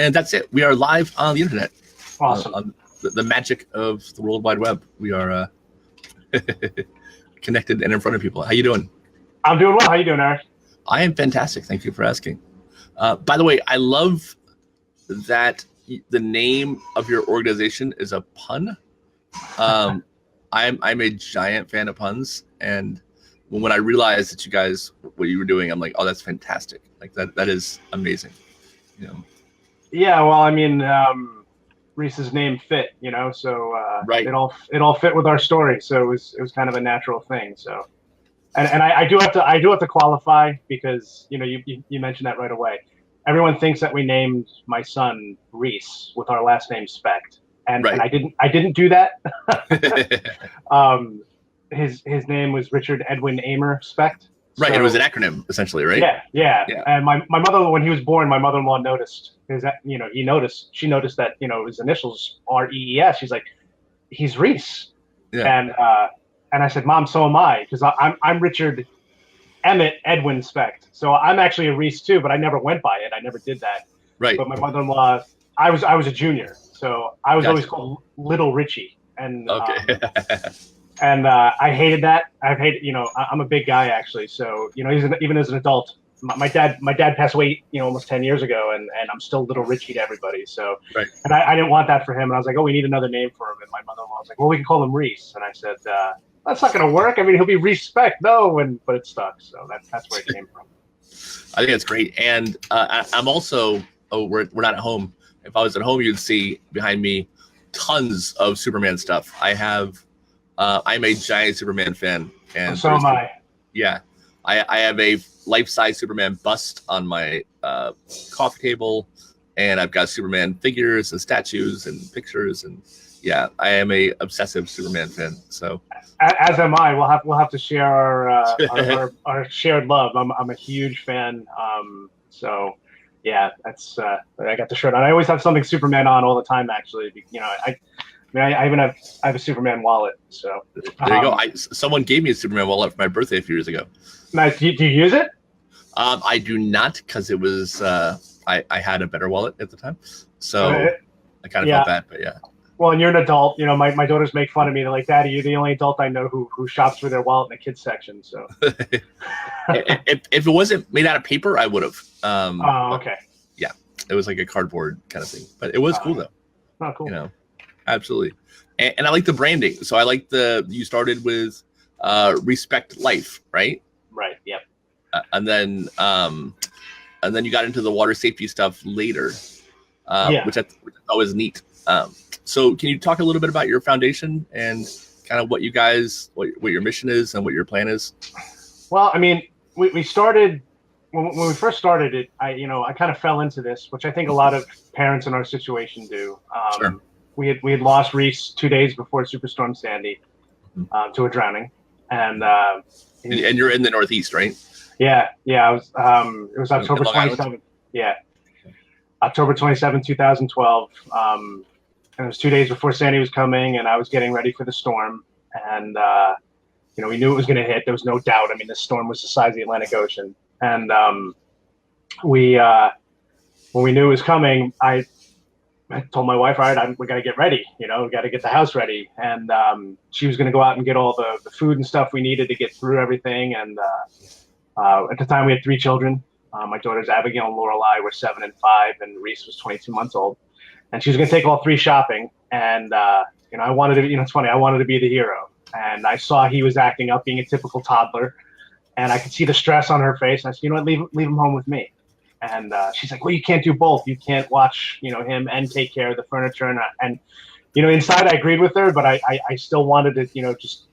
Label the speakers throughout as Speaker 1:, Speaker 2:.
Speaker 1: And that's it. We are live on the internet.
Speaker 2: Awesome.
Speaker 1: On the magic of the World Wide Web. We are connected and in front of people. How you doing?
Speaker 2: I'm doing well. How you doing, Eric?
Speaker 1: I am fantastic. Thank you for asking. By the way, I love that the name of your organization is a pun. I'm a giant fan of puns, and when I realized that you guys what you were doing, I'm like, oh, that's fantastic. Like that is amazing. You know.
Speaker 2: Yeah. Well, I mean, Rees's name fit, so
Speaker 1: right.
Speaker 2: It all fit with our story. So it was kind of a natural thing. So, and I do have to qualify because you mentioned that right away. Everyone thinks that we named my son Rees with our last name Specht, and I didn't do that. His name was Richard Edwin-Ehmer Specht.
Speaker 1: Right,
Speaker 2: so,
Speaker 1: it was an acronym essentially, right?
Speaker 2: Yeah. And my mother, when he was born, my mother-in-law noticed because she noticed that his initials are REES. She's like, he's Rees. Yeah. And I said, Mom, so am I, because I'm Richard Emmett Edwin Specht. So I'm actually a Rees too, but I never went by it. I never did that.
Speaker 1: Right.
Speaker 2: But my mother-in-law, I was a junior, so I was always called Little Richie. And
Speaker 1: okay.
Speaker 2: And I hated that. I'm a big guy actually. So, even as an adult, my dad passed away, almost 10 years ago, and I'm still Little Richie to everybody. So,
Speaker 1: right.
Speaker 2: And I didn't want that for him. And I was like, oh, we need another name for him. And my mother-in-law was like, well, we can call him Rees. And I said, that's not going to work. I mean, he'll be ReesSpecht. No. But it stuck. So that's where it came from.
Speaker 1: I think it's great. And I'm also, we're not at home. If I was at home, you'd see behind me tons of Superman stuff. I'm a giant Superman fan, and
Speaker 2: so am I.
Speaker 1: Yeah, I have a life-size Superman bust on my coffee table, and I've got Superman figures and statues and pictures, and yeah, I am a obsessive Superman fan. So,
Speaker 2: as am I. We'll have to share our shared love. I'm a huge fan. So, yeah, that's I got the shirt on. I always have something Superman on all the time. Actually, I even have a Superman wallet. So
Speaker 1: there you go. Someone gave me a Superman wallet for my birthday a few years ago.
Speaker 2: Nice. Do you use it?
Speaker 1: I do not, because it was I had a better wallet at the time, so I kind of felt bad. But yeah.
Speaker 2: Well, and you're an adult. My daughters make fun of me. They're like, "Daddy, you're the only adult I know who shops for their wallet in the kids section." So
Speaker 1: if it wasn't made out of paper, I would have.
Speaker 2: Okay.
Speaker 1: Yeah, it was like a cardboard kind of thing, but it was cool though.
Speaker 2: Oh, cool.
Speaker 1: Absolutely. And I like the branding. So I like you started with ReesSpecht Life, right?
Speaker 2: Right. Yep.
Speaker 1: And then you got into the water safety stuff later, which I thought was neat. So can you talk a little bit about your foundation and kind of what your mission is and what your plan is? Well,
Speaker 2: I mean, we started when we first started it. I kind of fell into this, which I think a lot of parents in our situation do.
Speaker 1: Sure.
Speaker 2: We had lost Rees 2 days before Superstorm Sandy to a drowning, and
Speaker 1: you're in the Northeast, right?
Speaker 2: Yeah. I was. It was October 27th. Yeah, October 27th, 2012. And it was 2 days before Sandy was coming, and I was getting ready for the storm, and we knew it was going to hit. There was no doubt. I mean, this storm was the size of the Atlantic Ocean, and when we knew it was coming, I told my wife, all right, we got to get ready. We got to get the house ready. And she was going to go out and get all the food and stuff we needed to get through everything. And at the time, we had 3 children. My daughters, Abigail and Lorilei, were 7 and 5, and Rees was 22 months old. And she was going to take all 3 shopping. And, I wanted to, it's funny, I wanted to be the hero. And I saw he was acting up, being a typical toddler. And I could see the stress on her face. And I said, leave him home with me. And she's like, well, you can't do both. You can't watch, him and take care of the furniture. And inside I agreed with her, but I still wanted to, just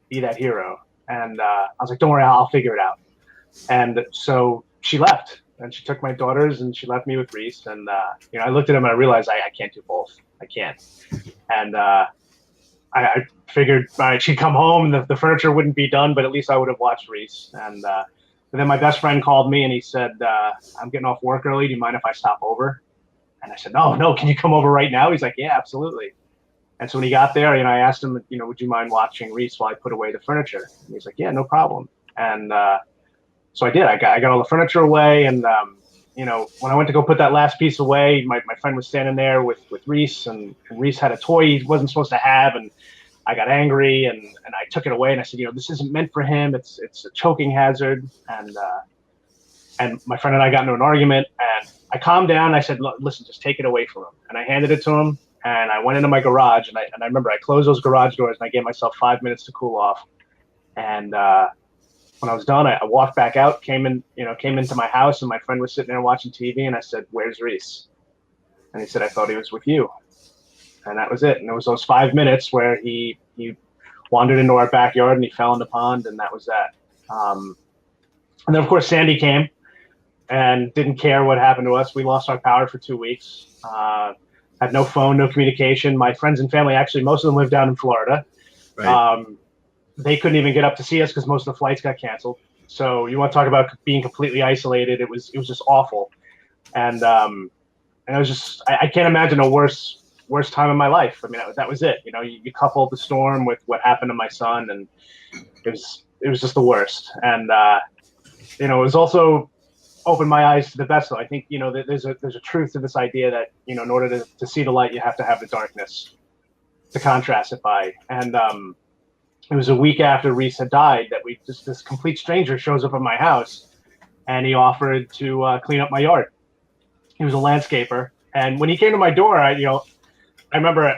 Speaker 2: be that hero. And I was like, don't worry, I'll figure it out. And so she left, and she took my daughters, and she left me with Rees. And, I looked at him, and I realized I can't do both. I can't. And I figured she'd come home, and the furniture wouldn't be done, but at least I would have watched Rees. And then my best friend called me, and he said, I'm getting off work early. Do you mind if I stop over? And I said, no, can you come over right now? He's like, yeah, absolutely. And so when he got there, I asked him, would you mind watching Rees while I put away the furniture? And he's like, yeah, no problem. And so I did. I got all the furniture away, and when I went to go put that last piece away, my friend was standing there with Rees, and Rees had a toy he wasn't supposed to have, and I got angry and I took it away, and I said, this isn't meant for him. It's a choking hazard. And my friend and I got into an argument, and I calmed down. And I said, listen, just take it away from him. And I handed it to him, and I went into my garage, and I remember I closed those garage doors, and I gave myself 5 minutes to cool off. And when I was done, I walked back out, came into my house, and my friend was sitting there watching TV, and I said, "Where's Rees?" And he said, "I thought he was with you." And that was it. And it was those 5 minutes where he wandered into our backyard and he fell in the pond, and that was that. And then, of course, Sandy came and didn't care what happened to us. We lost our power for 2 weeks. Had no phone, no communication. My friends and family, actually, most of them live down in Florida. Right. They couldn't even get up to see us because most of the flights got canceled. So you want to talk about being completely isolated? It was just awful. And it was just, I can't imagine a worse time of my life. I mean, that was it. You coupled the storm with what happened to my son, and it was just the worst. And it was also opened my eyes to the best. I think there's a truth to this idea that in order to see the light, you have to have the darkness to contrast it by. And it was a week after Rees had died that this complete stranger shows up at my house, and he offered to clean up my yard. He was a landscaper, and when he came to my door, I remember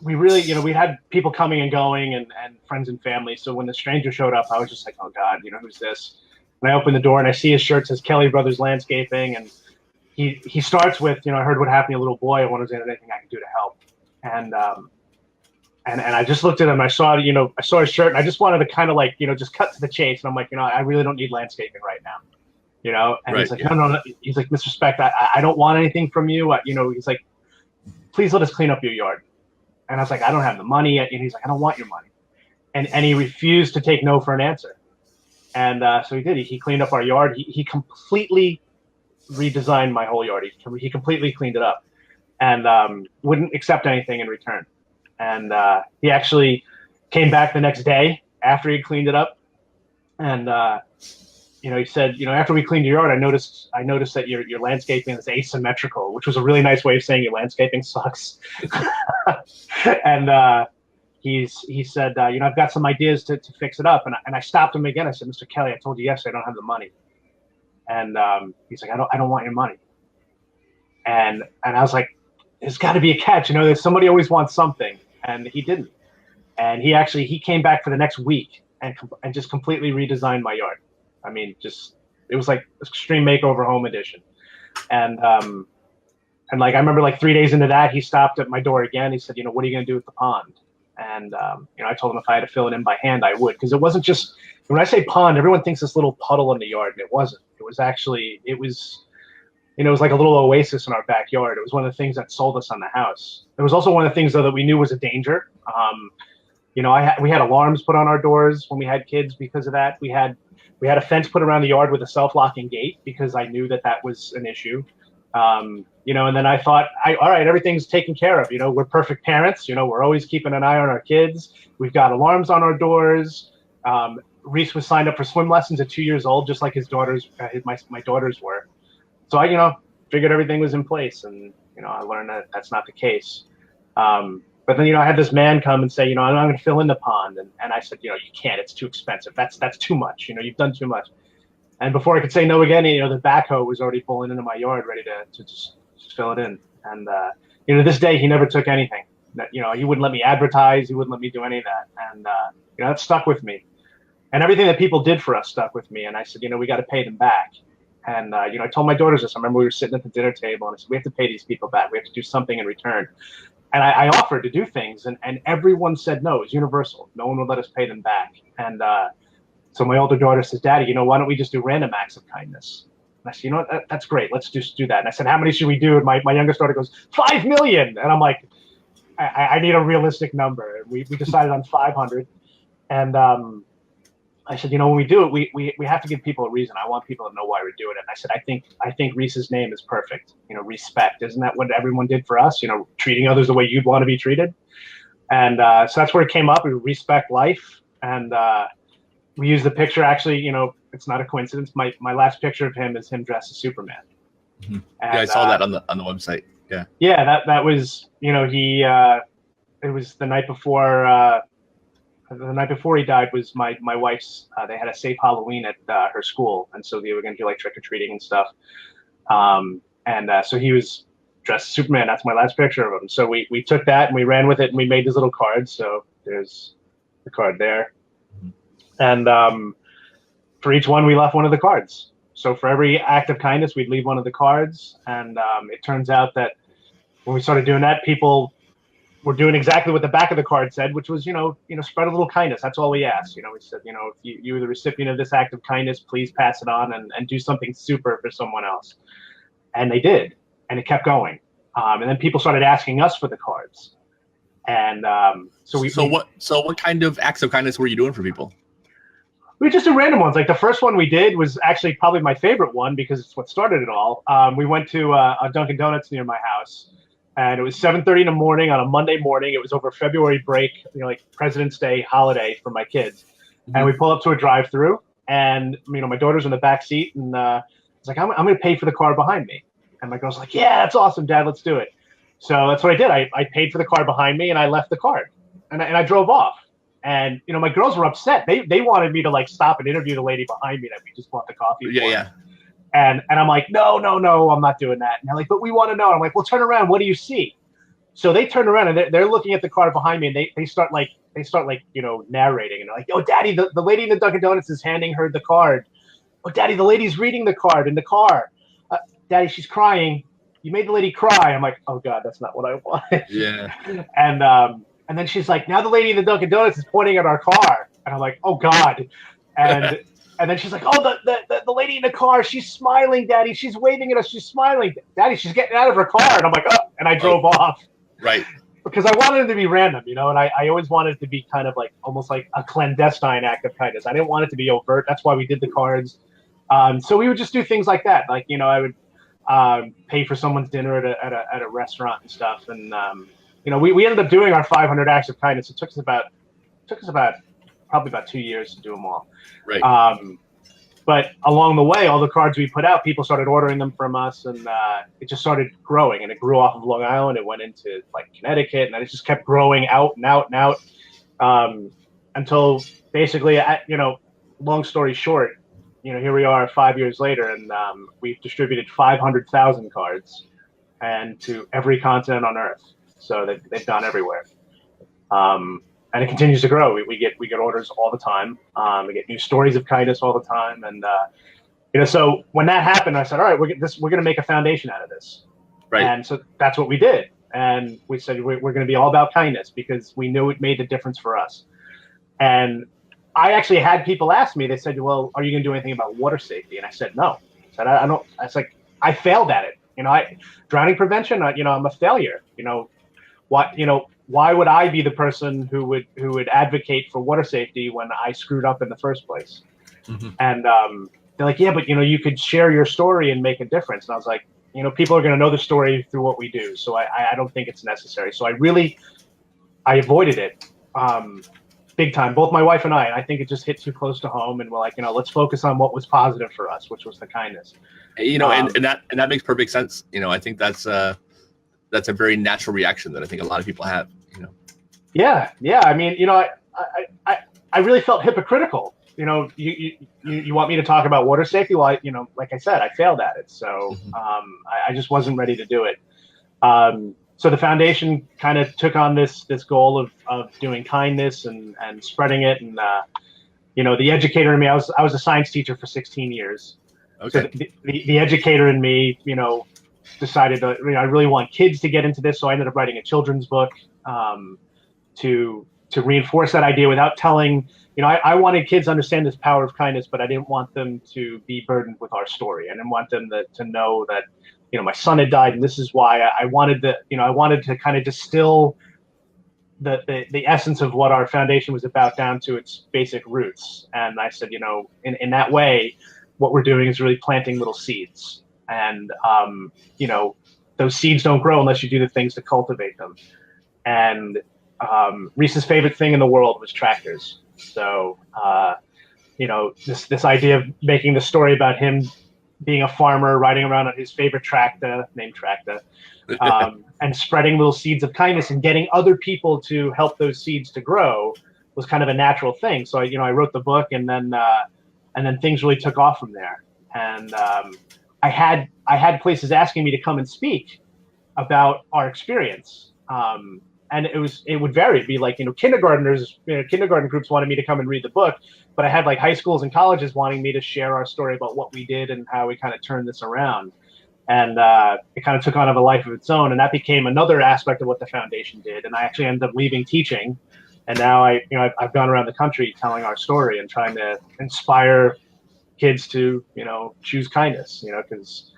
Speaker 2: we really, we had people coming and going and friends and family. So when the stranger showed up, I was just like, oh God, who's this? And I opened the door and I see his shirt says Kelly Brothers Landscaping. And he starts with, I heard what happened to your little boy. I wonder if there's anything I can do to help. And I just looked at him. I saw his shirt, and I just wanted to kind of just cut to the chase. And I'm like, I really don't need landscaping right now. And right, he's like, no. He's like, Mr. Specht, I don't want anything from you. He's like, please let us clean up your yard. And I was like, I don't have the money. And he's like, I don't want your money. And he refused to take no for an answer. And so he did. He cleaned up our yard. He completely redesigned my whole yard. He completely cleaned it up, and wouldn't accept anything in return. And he actually came back the next day after he cleaned it up, and he said, after we cleaned your yard, I noticed that your landscaping is asymmetrical, which was a really nice way of saying your landscaping sucks. And he said, I've got some ideas to fix it up. And I stopped him again. I said, Mr. Kelly, I told you yesterday I don't have the money. And he's like, I don't want your money. And I was like, there's got to be a catch. There's somebody always wants something. And he didn't. And he came back for the next week and just completely redesigned my yard. I mean, it was like Extreme Makeover Home Edition. And I remember 3 days into that, he stopped at my door again. He said, what are you going to do with the pond? And, I told him if I had to fill it in by hand, I would. Because it wasn't just, when I say pond, everyone thinks this little puddle in the yard. And it wasn't. It was actually, it was like a little oasis in our backyard. It was one of the things that sold us on the house. It was also one of the things, though, that we knew was a danger. We had alarms put on our doors when we had kids because of that. We had a fence put around the yard with a self-locking gate because I knew that was an issue. And then I thought, all right, everything's taken care of. We're perfect parents. We're always keeping an eye on our kids. We've got alarms on our doors. Rees was signed up for swim lessons at 2 years old, just like his daughters, my daughters were. So I, figured everything was in place, and I learned that that's not the case. But then, I had this man come and say, I'm going to fill in the pond. And I said, you can't, it's too expensive. That's too much. You've done too much. And before I could say no again, the backhoe was already pulling into my yard, ready to just fill it in. And, this day he never took anything. He wouldn't let me advertise. He wouldn't let me do any of that. And, that stuck with me. And everything that people did for us stuck with me. And I said, we got to pay them back. And, I told my daughters this. I remember we were sitting at the dinner table, and I said, we have to pay these people back. We have to do something in return. And I offered to do things, and everyone said no. It was universal. No one would let us pay them back. And so my older daughter says, Daddy, why don't we just do random acts of kindness? And I said, what, that's great. Let's just do that. And I said, how many should we do? And my youngest daughter goes, 5 million. And I'm like, I need a realistic number. We decided on 500. And I said, when we do it, we have to give people a reason. I want people to know why we're doing it. And I said, I think Rees's name is perfect. ReesSpecht. Isn't that what everyone did for us? Treating others the way you'd want to be treated. And so that's where it came up. We ReesSpecht Life. And we used the picture, actually, it's not a coincidence. My last picture of him is him dressed as Superman.
Speaker 1: Mm-hmm. Yeah, I saw that on the website. Yeah.
Speaker 2: Yeah, that was, it was the night before. The night before he died was my wife's. They had a safe Halloween at her school, and so they were going to do like trick or treating and stuff. So he was dressed as Superman. That's my last picture of him. So we took that and we ran with it and we made these little cards. So there's the card there, and for each one we left one of the cards. So for every act of kindness, we'd leave one of the cards, and it turns out that when we started doing that, people were doing exactly what the back of the card said, which was, spread a little kindness. That's all we asked. We said, if you were the recipient of this act of kindness, please pass it on and do something super for someone else. And they did, and it kept going. And then people started asking us for the cards. And
Speaker 1: what kind of acts of kindness were you doing for people?
Speaker 2: We just did random ones. Like the first one we did was actually probably my favorite one because it's what started it all. We went to a Dunkin' Donuts near my house. And it was 7:30 in the morning on a Monday morning. It was over February break, like President's Day holiday for my kids. Mm-hmm. And we pull up to a drive-through, and my daughter's in the back seat, and I was like, I'm going to pay for the car behind me. And my girl's like, yeah, that's awesome, Dad. Let's do it. So that's what I did. I paid for the car behind me, and I left the card, and I drove off. And my girls were upset. They wanted me to like stop and interview the lady behind me that we just bought the coffee for.
Speaker 1: Yeah.
Speaker 2: And I'm like, no, I'm not doing that. And they're like, but we want to know. And I'm like, well, turn around. What do you see? So they turn around and they're looking at the car behind me, and they start narrating, and they're like, oh, Daddy, the lady in the Dunkin' Donuts is handing her the card. Oh, Daddy, the lady's reading the card in the car. Daddy, she's crying. You made the lady cry. I'm like, oh God, that's not what I wanted.
Speaker 1: Yeah.
Speaker 2: And then she's like, now the lady in the Dunkin' Donuts is pointing at our car. And I'm like, oh God. And then she's like, oh, the lady in the car, she's smiling, Daddy. She's waving at us. She's smiling. Daddy, she's getting out of her car. And I'm like, oh, and I drove off.
Speaker 1: Right.
Speaker 2: Because I wanted it to be random, and I always wanted it to be kind of like almost like a clandestine act of kindness. I didn't want it to be overt. That's why we did the cards. So we would just do things like that. Like, I would pay for someone's dinner at a restaurant and stuff. And, we ended up doing our 500 acts of kindness. It took us about probably about 2 years to do them all.
Speaker 1: Right.
Speaker 2: But along the way, all the cards we put out, people started ordering them from us, and it just started growing. And it grew off of Long Island. It went into like Connecticut, and then it just kept growing out and out and out until basically, long story short, here we are 5 years later, and we've distributed 500,000 cards, and to every continent on Earth. So they've gone everywhere. And it continues to grow. We get orders all the time. We get new stories of kindness all the time, and so when that happened, I said, all right, we're going to make a foundation out of this.
Speaker 1: Right.
Speaker 2: And so that's what we did. And we said we're going to be all about kindness because we knew it made the difference for us. And I actually had people ask me. They said, well, are you going to do anything about water safety? And I said, no. I said, I don't. I was like, I failed at it. Drowning prevention. I'm a failure. Why would I be the person who would advocate for water safety when I screwed up in the first place? Mm-hmm. And they're like, yeah, but you could share your story and make a difference. And I was like, people are going to know the story through what we do, so I don't think it's necessary. So I avoided it big time, both my wife and I. And I think it just hit too close to home, and we're like, let's focus on what was positive for us, which was the kindness.
Speaker 1: And that makes perfect sense. I think that's a very natural reaction that I think a lot of people have.
Speaker 2: Yeah. I mean, I really felt hypocritical. You want me to talk about water safety? Well, like I said, I failed at it. So I just wasn't ready to do it. So the foundation kind of took on this goal of doing kindness and spreading it. And, the educator in me, I was a science teacher for 16 years. Okay. So the educator in me, decided that I really want kids to get into this. So I ended up writing a children's book to reinforce that idea without telling, I wanted kids to understand this power of kindness, but I didn't want them to be burdened with our story. I didn't want them to know that, my son had died, and this is why. I wanted to kind of distill the essence of what our foundation was about down to its basic roots. And I said, in that way, what we're doing is really planting little seeds. And, those seeds don't grow unless you do the things to cultivate them. And Rees's favorite thing in the world was tractors. So this idea of making the story about him being a farmer, riding around on his favorite tractor, named Tractor, and spreading little seeds of kindness and getting other people to help those seeds to grow was kind of a natural thing. So I wrote the book, and then things really took off from there. And I had places asking me to come and speak about our experience. And it would vary. It'd be like, kindergarten groups wanted me to come and read the book, but I had like high schools and colleges wanting me to share our story about what we did and how we kind of turned this around. And it kind of took on a life of its own, and that became another aspect of what the foundation did. And I actually ended up leaving teaching, and now I've gone around the country telling our story and trying to inspire kids to choose kindness, because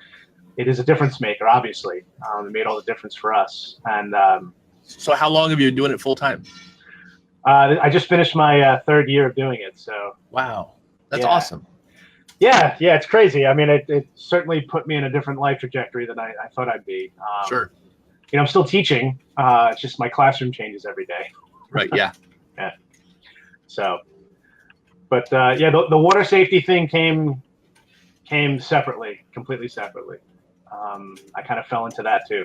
Speaker 2: it is a difference maker. Obviously, it made all the difference for us. And
Speaker 1: so, how long have you been doing it full time?
Speaker 2: I just finished my third year of doing it. So
Speaker 1: wow, that's awesome.
Speaker 2: Yeah, it's crazy. I mean, it certainly put me in a different life trajectory than I thought I'd be.
Speaker 1: Sure.
Speaker 2: I'm still teaching. It's just my classroom changes every day.
Speaker 1: Right. Yeah.
Speaker 2: Yeah. So, but the water safety thing came separately, completely separately. I kind of fell into that too.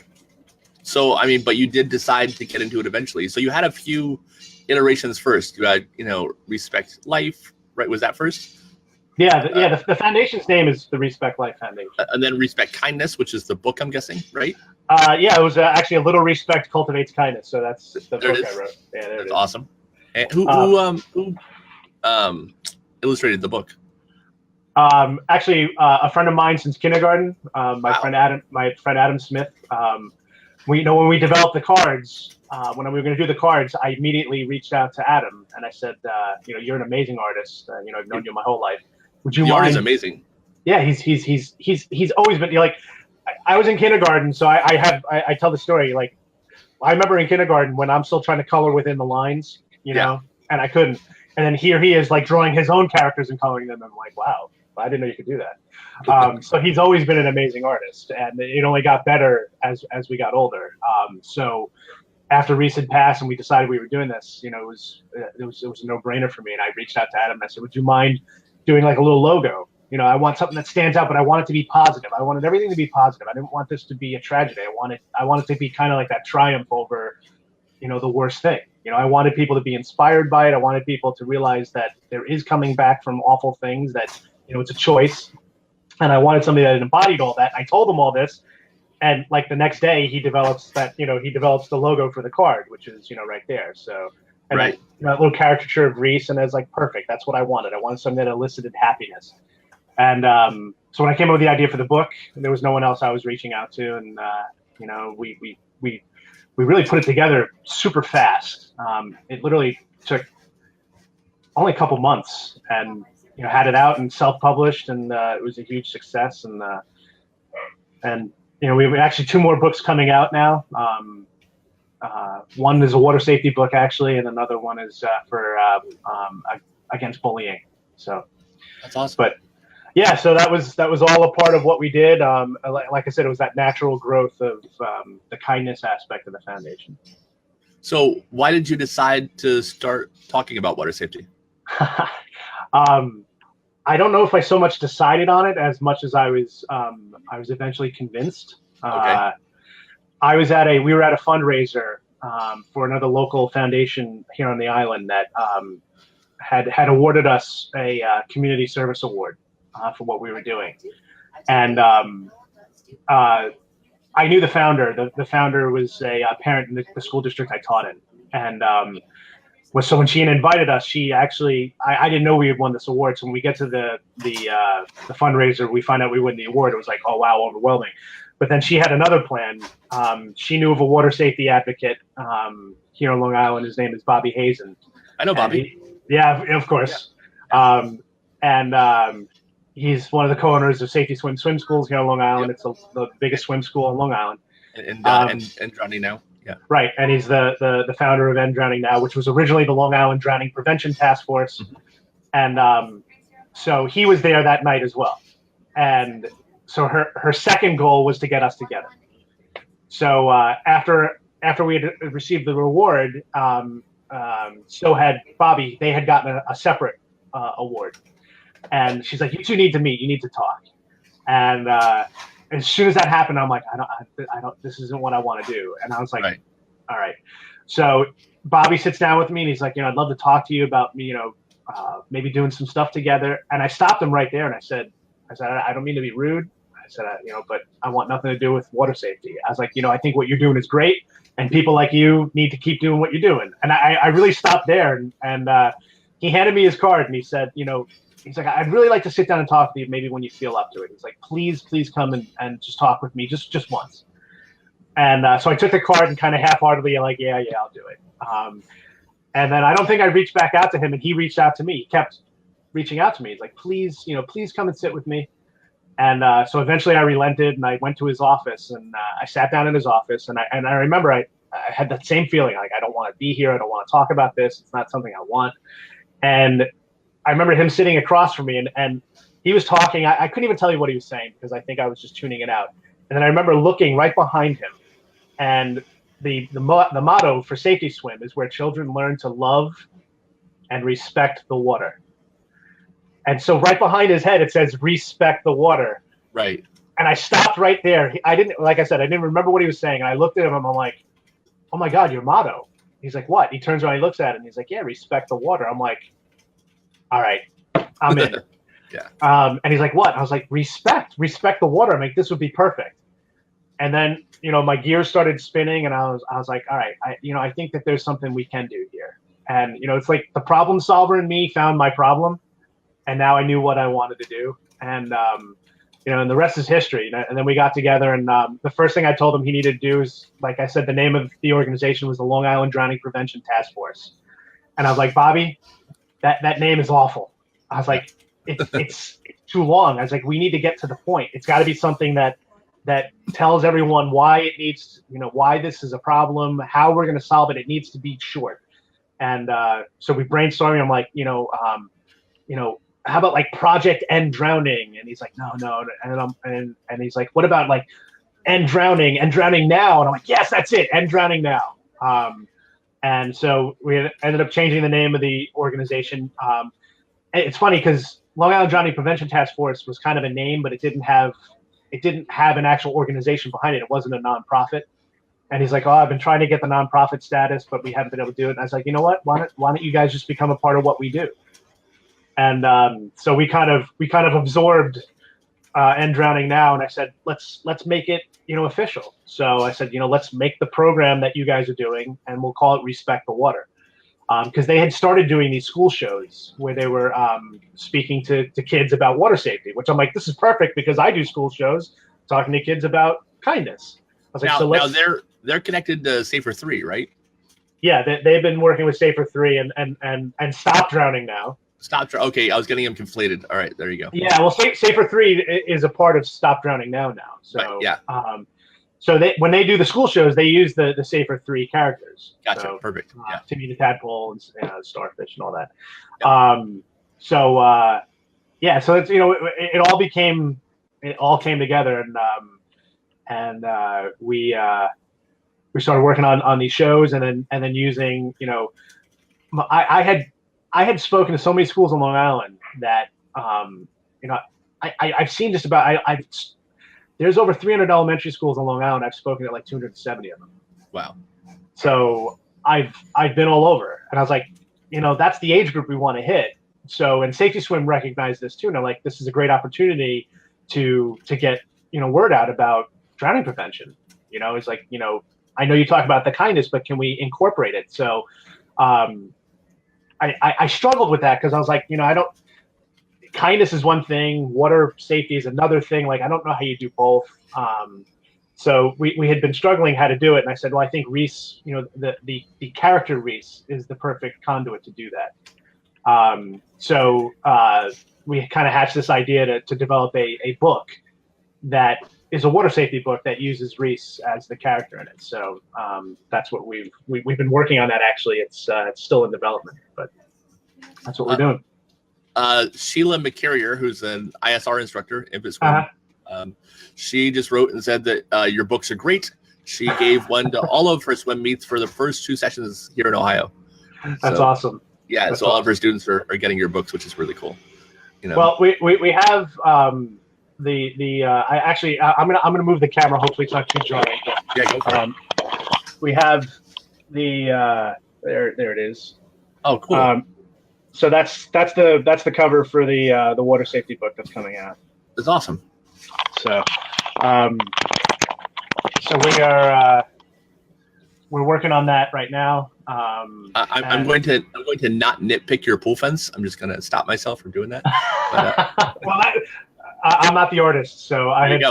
Speaker 1: So, I mean, but you did decide to get into it eventually. So you had a few iterations first. You had, ReesSpecht Life, right? Was that first?
Speaker 2: Yeah, the foundation's name is the ReesSpecht Life Foundation.
Speaker 1: And then ReesSpecht Kindness, which is the book, I'm guessing, right?
Speaker 2: Yeah, it was actually a little ReesSpecht Cultivates Kindness. So that's the book I wrote. Yeah, there it is.
Speaker 1: Awesome. And who illustrated the book?
Speaker 2: Actually, a friend of mine since kindergarten, my friend Adam Smith. When we developed the cards, when we were going to do the cards, I immediately reached out to Adam and I said, you're an amazing artist. I've known you my whole life. Would you mind?
Speaker 1: The art is amazing.
Speaker 2: Yeah, he's always been like. I was in kindergarten, so I tell the story. Like, I remember in kindergarten when I'm still trying to color within the lines, and I couldn't. And then here he is, like drawing his own characters and coloring them. I'm like, wow, I didn't know you could do that. So he's always been an amazing artist, and it only got better as we got older. So after Rees had passed and we decided we were doing this, it was a no-brainer for me. And I reached out to Adam and I said, would you mind doing like a little logo? I want something that stands out, but I want it to be positive. I wanted everything to be positive. I didn't want this to be a tragedy. I wanted to be kind of like that triumph over, the worst thing. I wanted people to be inspired by it. I wanted people to realize that there is coming back from awful things, that, it's a choice. And I wanted somebody that embodied all that. I told him all this. And like the next day he develops the logo for the card, which is, right there. So, and
Speaker 1: right.
Speaker 2: That little caricature of Rees, and I was like, perfect. That's what I wanted. I wanted something that elicited happiness. And so when I came up with the idea for the book, there was no one else I was reaching out to, and we really put it together super fast. It literally took only a couple months, and had it out and self-published, and it was a huge success. And we have actually 2 more books coming out now. One is a water safety book actually, and another one is for against bullying. So
Speaker 1: that's awesome.
Speaker 2: But yeah, so that was all a part of what we did. Like I said, it was that natural growth of the kindness aspect of the foundation.
Speaker 1: So why did you decide to start talking about water safety?
Speaker 2: I don't know if I so much decided on it as much as I was eventually convinced.
Speaker 1: Okay.
Speaker 2: We were at a fundraiser for another local foundation here on the island that had awarded us a community service award for what we were doing. And I knew the founder. The founder was a parent in the school district I taught in. And so when she had invited us, she actually, I didn't know we had won this award. So when we get to the fundraiser, we find out we win the award. It was like, oh, wow, overwhelming. But then she had another plan. She knew of a water safety advocate here on Long Island. His name is Bobby Hazen.
Speaker 1: I know Bobby.
Speaker 2: Yeah, of course. Yeah. He's one of the co-owners of Safety Swim Schools here on Long Island. Yep. It's the biggest swim school on Long Island.
Speaker 1: And Drowning Now. Yeah.
Speaker 2: Right, and he's the founder of End Drowning Now, which was originally the Long Island Drowning Prevention Task Force. Mm-hmm. And so he was there that night as well. And so her second goal was to get us together. So after we had received the reward, so had Bobby. They had gotten a separate award. And she's like, you two need to meet. You need to talk. And as soon as that happened, I'm like, I don't, this isn't what I want to do. And I was like, all right. So Bobby sits down with me and he's like, I'd love to talk to you about me, maybe doing some stuff together. And I stopped him right there and I said, I don't mean to be rude. I said, but I want nothing to do with water safety. I was like, I think what you're doing is great. And people like you need to keep doing what you're doing. And I really stopped there. And he handed me his card and he said, he's like, I'd really like to sit down and talk to you maybe when you feel up to it. He's like, please come and just talk with me just once. And so I took the card and kind of half-heartedly like, yeah, I'll do it. And then I don't think I reached back out to him, and he reached out to me. He kept reaching out to me. He's like, please come and sit with me. And so eventually I relented and I went to his office and I sat down in his office and I remember I had that same feeling, like, I don't want to be here. I don't want to talk about this. It's not something I want. And I remember him sitting across from me and he was talking. I couldn't even tell you what he was saying because I think I was just tuning it out. And then I remember looking right behind him, and the motto for Safety Swim is where children learn to love and respect the water. And so right behind his head, it says ReesSpecht the Water.
Speaker 1: Right.
Speaker 2: And I stopped right there. Like I said, I didn't remember what he was saying. And I looked at him and I'm like, oh my God, your motto. He's like, what? He turns around, he looks at it and he's like, yeah, respect the water. I'm like, all right, I'm in.
Speaker 1: Yeah.
Speaker 2: And he's like, what? I was like, respect the water. I'm like, this would be perfect. And then, my gears started spinning and I was like, all right, I think that there's something we can do here. And, it's like the problem solver in me found my problem. And now I knew what I wanted to do. And, and the rest is history. And then we got together and the first thing I told him he needed to do is, like I said, the name of the organization was the Long Island Drowning Prevention Task Force. And I was like, Bobby, that name is awful. I was like, it's too long. I was like, we need to get to the point. It's got to be something that tells everyone why it needs, why this is a problem, how we're going to solve it. It needs to be short. And so we brainstormed. I'm like, how about like Project End Drowning? And he's like, no. And he's like, what about like End Drowning Now? And I'm like, yes, that's it. End Drowning Now. And so we ended up changing the name of the organization. It's funny because Long Island Drowning Prevention Task Force was kind of a name, but it didn't have an actual organization behind it. It wasn't a nonprofit. And he's like, oh, I've been trying to get the nonprofit status, but we haven't been able to do it. And I was like, you know what? Why don't you guys just become a part of what we do? And so we kind of absorbed End Drowning Now. And I said, let's make it, official. So I said, let's make the program that you guys are doing and we'll call it ReesSpecht the Water. Because they had started doing these school shows where they were speaking to kids about water safety, which I'm like, this is perfect because I do school shows talking to kids about kindness. I was like,
Speaker 1: now they're connected to Safer 3, right?
Speaker 2: Yeah, they've been working with Safer 3 and Stop Drowning Now.
Speaker 1: Okay, I was getting them conflated. All right, there you go.
Speaker 2: Yeah, well, Safer 3 is a part of Stop Drowning Now. So
Speaker 1: right, yeah.
Speaker 2: So when they do the school shows, they use the Safer 3 characters.
Speaker 1: Gotcha.
Speaker 2: So,
Speaker 1: Perfect. Yeah.
Speaker 2: Timmy the Tadpole and Starfish and all that.
Speaker 1: Yeah.
Speaker 2: So it's it all came together and we started working on these shows and then using I had spoken to so many schools on Long Island that I've seen just about there's over 300 elementary schools on Long Island. I've spoken at like 270 of them.
Speaker 1: Wow.
Speaker 2: So I've been all over, and I was like, that's the age group we want to hit. So, and Safety Swim recognized this too, and I'm like, this is a great opportunity to get word out about drowning prevention. It's like I know you talk about the kindness, but can we incorporate it? So, I struggled with that because I was like, kindness is one thing, water safety is another thing. Like, I don't know how you do both. So we had been struggling how to do it. And I said, well, I think Rees, the character Rees is the perfect conduit to do that. So we kind of hatched this idea to develop a book that is a water safety book that uses Rees as the character in it. So that's what we've been working on that. Actually, it's still in development, but that's what we're doing.
Speaker 1: Sheila McCarrier, who's an ISR instructor, infant swim, she just wrote and said that your books are great. She gave one to all of her swim meets for the first 2 sessions here in Ohio.
Speaker 2: That's awesome.
Speaker 1: Yeah,
Speaker 2: That's
Speaker 1: so all of her students are getting your books, which is really cool. You know.
Speaker 2: Well, we have I'm gonna move the camera. Hopefully, it's not too jarring.
Speaker 1: Yeah, go for it.
Speaker 2: We have the there it is.
Speaker 1: Oh, cool.
Speaker 2: So that's the cover for the water safety book that's coming out.
Speaker 1: That's awesome.
Speaker 2: So we're working on that right now.
Speaker 1: I'm going to not nitpick your pool fence. I'm just going to stop myself from doing that. But,
Speaker 2: well, I'm not the artist, so I had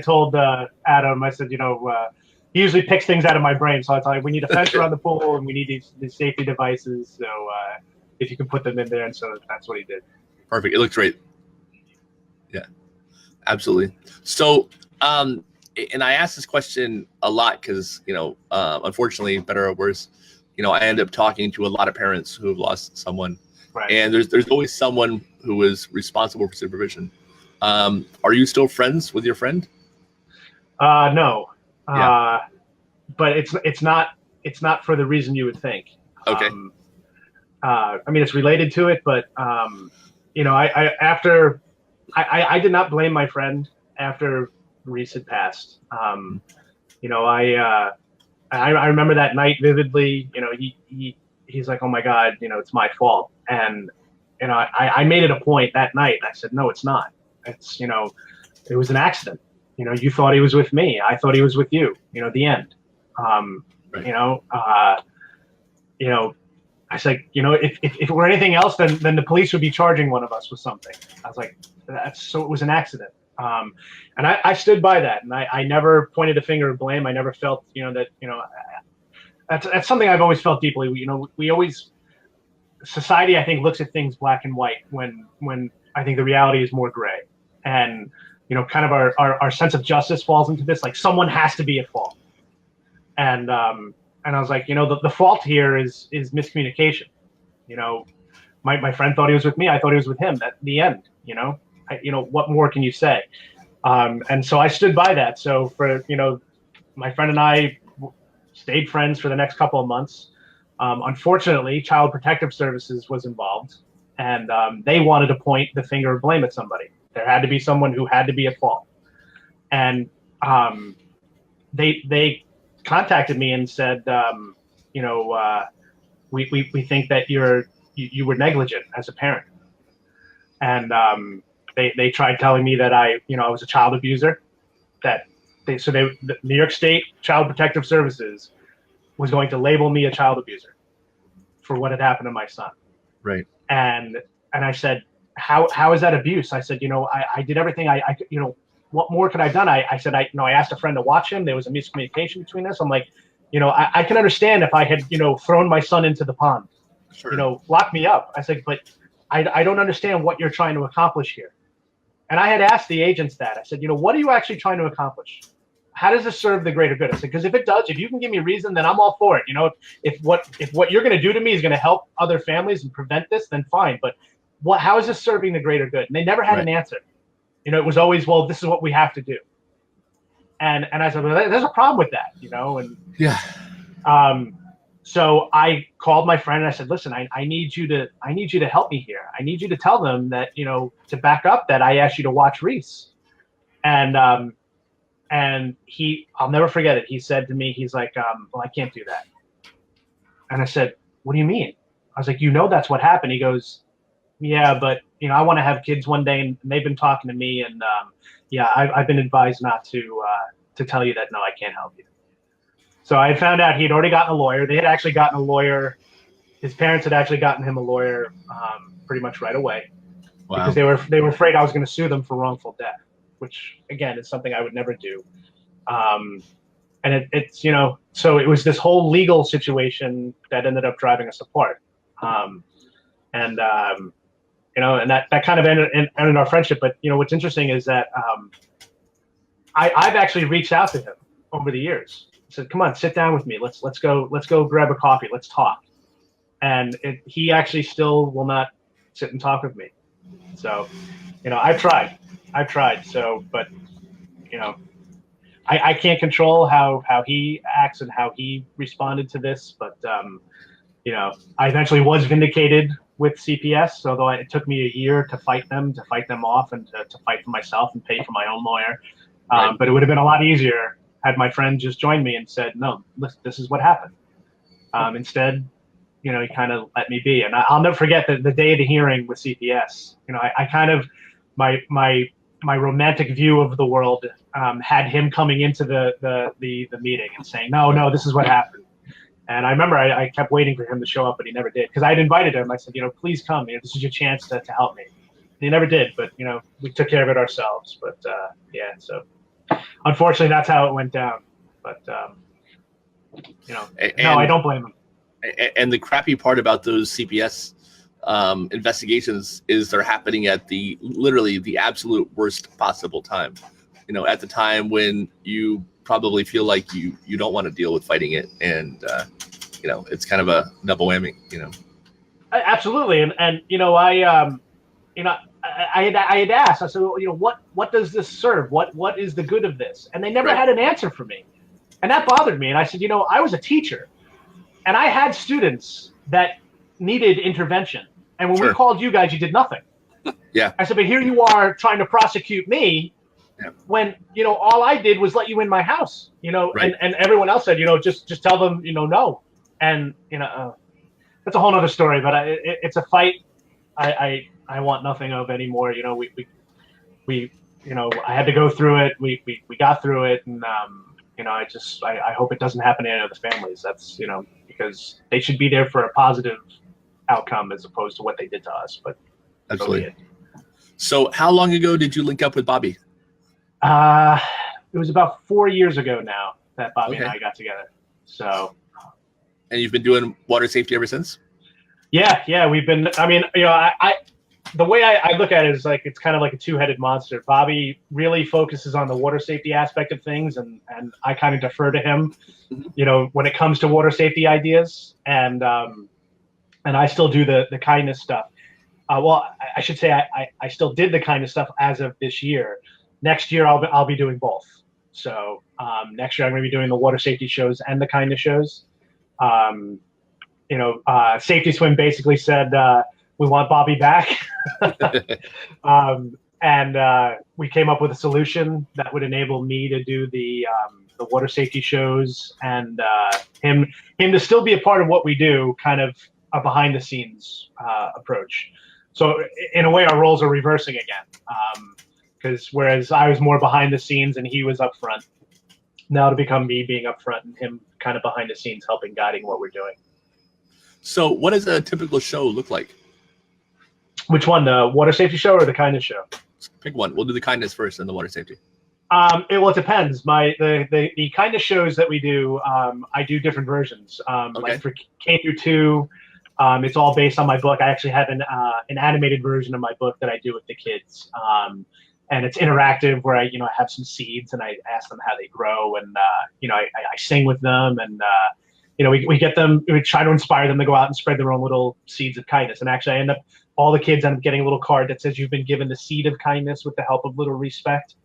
Speaker 2: told Adam. I said, he usually picks things out of my brain. So I told him we need a fence around the pool and we need these safety devices. So if you can put them in there, and so that's what he did.
Speaker 1: Perfect. It looks great. Yeah, absolutely. So, and I ask this question a lot because, unfortunately, better or worse, I end up talking to a lot of parents who have lost someone,
Speaker 2: right.
Speaker 1: And there's always someone who is responsible for supervision. Are you still friends with your friend?
Speaker 2: No,
Speaker 1: yeah.
Speaker 2: But it's not for the reason you would think.
Speaker 1: Okay.
Speaker 2: I mean, it's related to it, but I did not blame my friend after Rees had passed. I remember that night vividly. He's like, "Oh my God, it's my fault." And I made it a point that night. I said, "No, it's not. It's it was an accident. You thought he was with me. I thought he was with you. The end."
Speaker 1: Right.
Speaker 2: I was like, if it were anything else, then the police would be charging one of us with something. I was like, so it was an accident. And I stood by that, and I never pointed a finger of blame. I never felt, that's something I've always felt deeply. Society, I think, looks at things black and white when I think the reality is more gray. And, kind of our sense of justice falls into this, like someone has to be at fault. And I was like, the fault here is miscommunication. My friend thought he was with me. I thought he was with him. At the end, what more can you say? And so I stood by that. So for, my friend and I stayed friends for the next couple of months. Unfortunately, Child Protective Services was involved, and they wanted to point the finger of blame at somebody. There had to be someone who had to be at fault. And they contacted me and said, we think that you were negligent as a parent. And they tried telling me that I was a child abuser. The New York State Child Protective Services was going to label me a child abuser for what had happened to my son.
Speaker 1: Right.
Speaker 2: And I said, how is that abuse? I said, I did everything I what more could I have done? I said, I asked a friend to watch him. There was a miscommunication between us. I'm like, I can understand if I had, thrown my son into the pond,
Speaker 1: sure.
Speaker 2: Lock me up. I said, but I don't understand what you're trying to accomplish here. And I had asked the agents that. I said, what are you actually trying to accomplish? How does this serve the greater good? I said, because if it does, if you can give me a reason, then I'm all for it. If what you're going to do to me is going to help other families and prevent this, then fine. But how is this serving the greater good? And they never had an answer. It was always, well, this is what we have to do. And I said, well, there's a problem with that, and
Speaker 1: yeah.
Speaker 2: So I called my friend and I said, listen, I need you to help me here. I need you to tell them that, to back up that I asked you to watch Rees. And I'll never forget it. He said to me, he's like, well, I can't do that. And I said, what do you mean? I was like, that's what happened. He goes, yeah, but I want to have kids one day, and they've been talking to me, and I've been advised not to tell you that. No, I can't help you. So I found out he had already gotten a lawyer. They had actually gotten a lawyer. His parents had actually gotten him a lawyer pretty much right away. Wow. Because they were afraid I was going to sue them for wrongful death, which again is something I would never do. And it's so it was this whole legal situation that ended up driving us apart. And that kind of ended our friendship. But what's interesting is that I've actually reached out to him over the years. I said, "Come on, sit down with me. Let's go grab a coffee. Let's talk." And he actually still will not sit and talk with me. So, I've tried. So, but I can't control how he acts and how he responded to this. But I eventually was vindicated with CPS, although it took me a year to fight them off, and to fight for myself and pay for my own lawyer. But it would have been a lot easier had my friend just joined me and said, no, this is what happened. Instead, he kind of let me be. And I'll never forget the day of the hearing with CPS. I kind of, my romantic view of the world had him coming into the meeting and saying, no, this is what happened. And I remember I kept waiting for him to show up, but he never did. Because I had invited him. I said, please come. This is your chance to help me. And he never did, but, we took care of it ourselves. But, so unfortunately, that's how it went down. But, no, I don't blame him.
Speaker 1: And the crappy part about those CPS investigations is they're happening at literally the absolute worst possible time. At the time when you probably feel like you don't want to deal with fighting it, and it's kind of a double whammy.
Speaker 2: Absolutely, and I had asked. I said, what does this serve? What is the good of this? And they never had an answer for me, and that bothered me. And I said, I was a teacher, and I had students that needed intervention, and when we called you guys, you did nothing.
Speaker 1: Yeah.
Speaker 2: I said, but here you are trying to prosecute me. Yeah. When all I did was let you in my house, and everyone else said, just tell them, no, and that's a whole other story. But it's a fight I want nothing of anymore. We I had to go through it. We got through it, and I hope it doesn't happen to any other families. That's because they should be there for a positive outcome as opposed to what they did to us. But
Speaker 1: absolutely. So how long ago did you link up with Bobby?
Speaker 2: It was about 4 years ago now that Bobby and I got together. So,
Speaker 1: and you've been doing water safety ever since?
Speaker 2: Yeah, we've been. I mean, the way I look at it is like it's kind of like a two-headed monster. Bobby really focuses on the water safety aspect of things, and I kind of defer to him, when it comes to water safety ideas, and I still do the kindness stuff. Well, I should say I still did the kindness stuff as of this year. Next year, I'll be doing both. So next year, I'm going to be doing the water safety shows and the kindness shows. Safety Swim basically said, we want Bobby back. And we came up with a solution that would enable me to do the water safety shows, and him to still be a part of what we do, kind of a behind the scenes approach. So in a way, our roles are reversing again. Because whereas I was more behind the scenes and he was up front, now to become me being up front and him kind of behind the scenes helping, guiding what we're doing.
Speaker 1: So what does a typical show look like?
Speaker 2: Which one, the water safety show or the kindness show?
Speaker 1: Pick one. We'll do the kindness first and the water safety.
Speaker 2: It depends. The kindness shows that we do, I do different versions. Like for K through 2, it's all based on my book. I actually have an animated version of my book that I do with the kids. And it's interactive where I have some seeds and I ask them how they grow, and I sing with them, and we get them, we try to inspire them to go out and spread their own little seeds of kindness. And actually all the kids end up getting a little card that says you've been given the seed of kindness with the help of little ReesSpecht.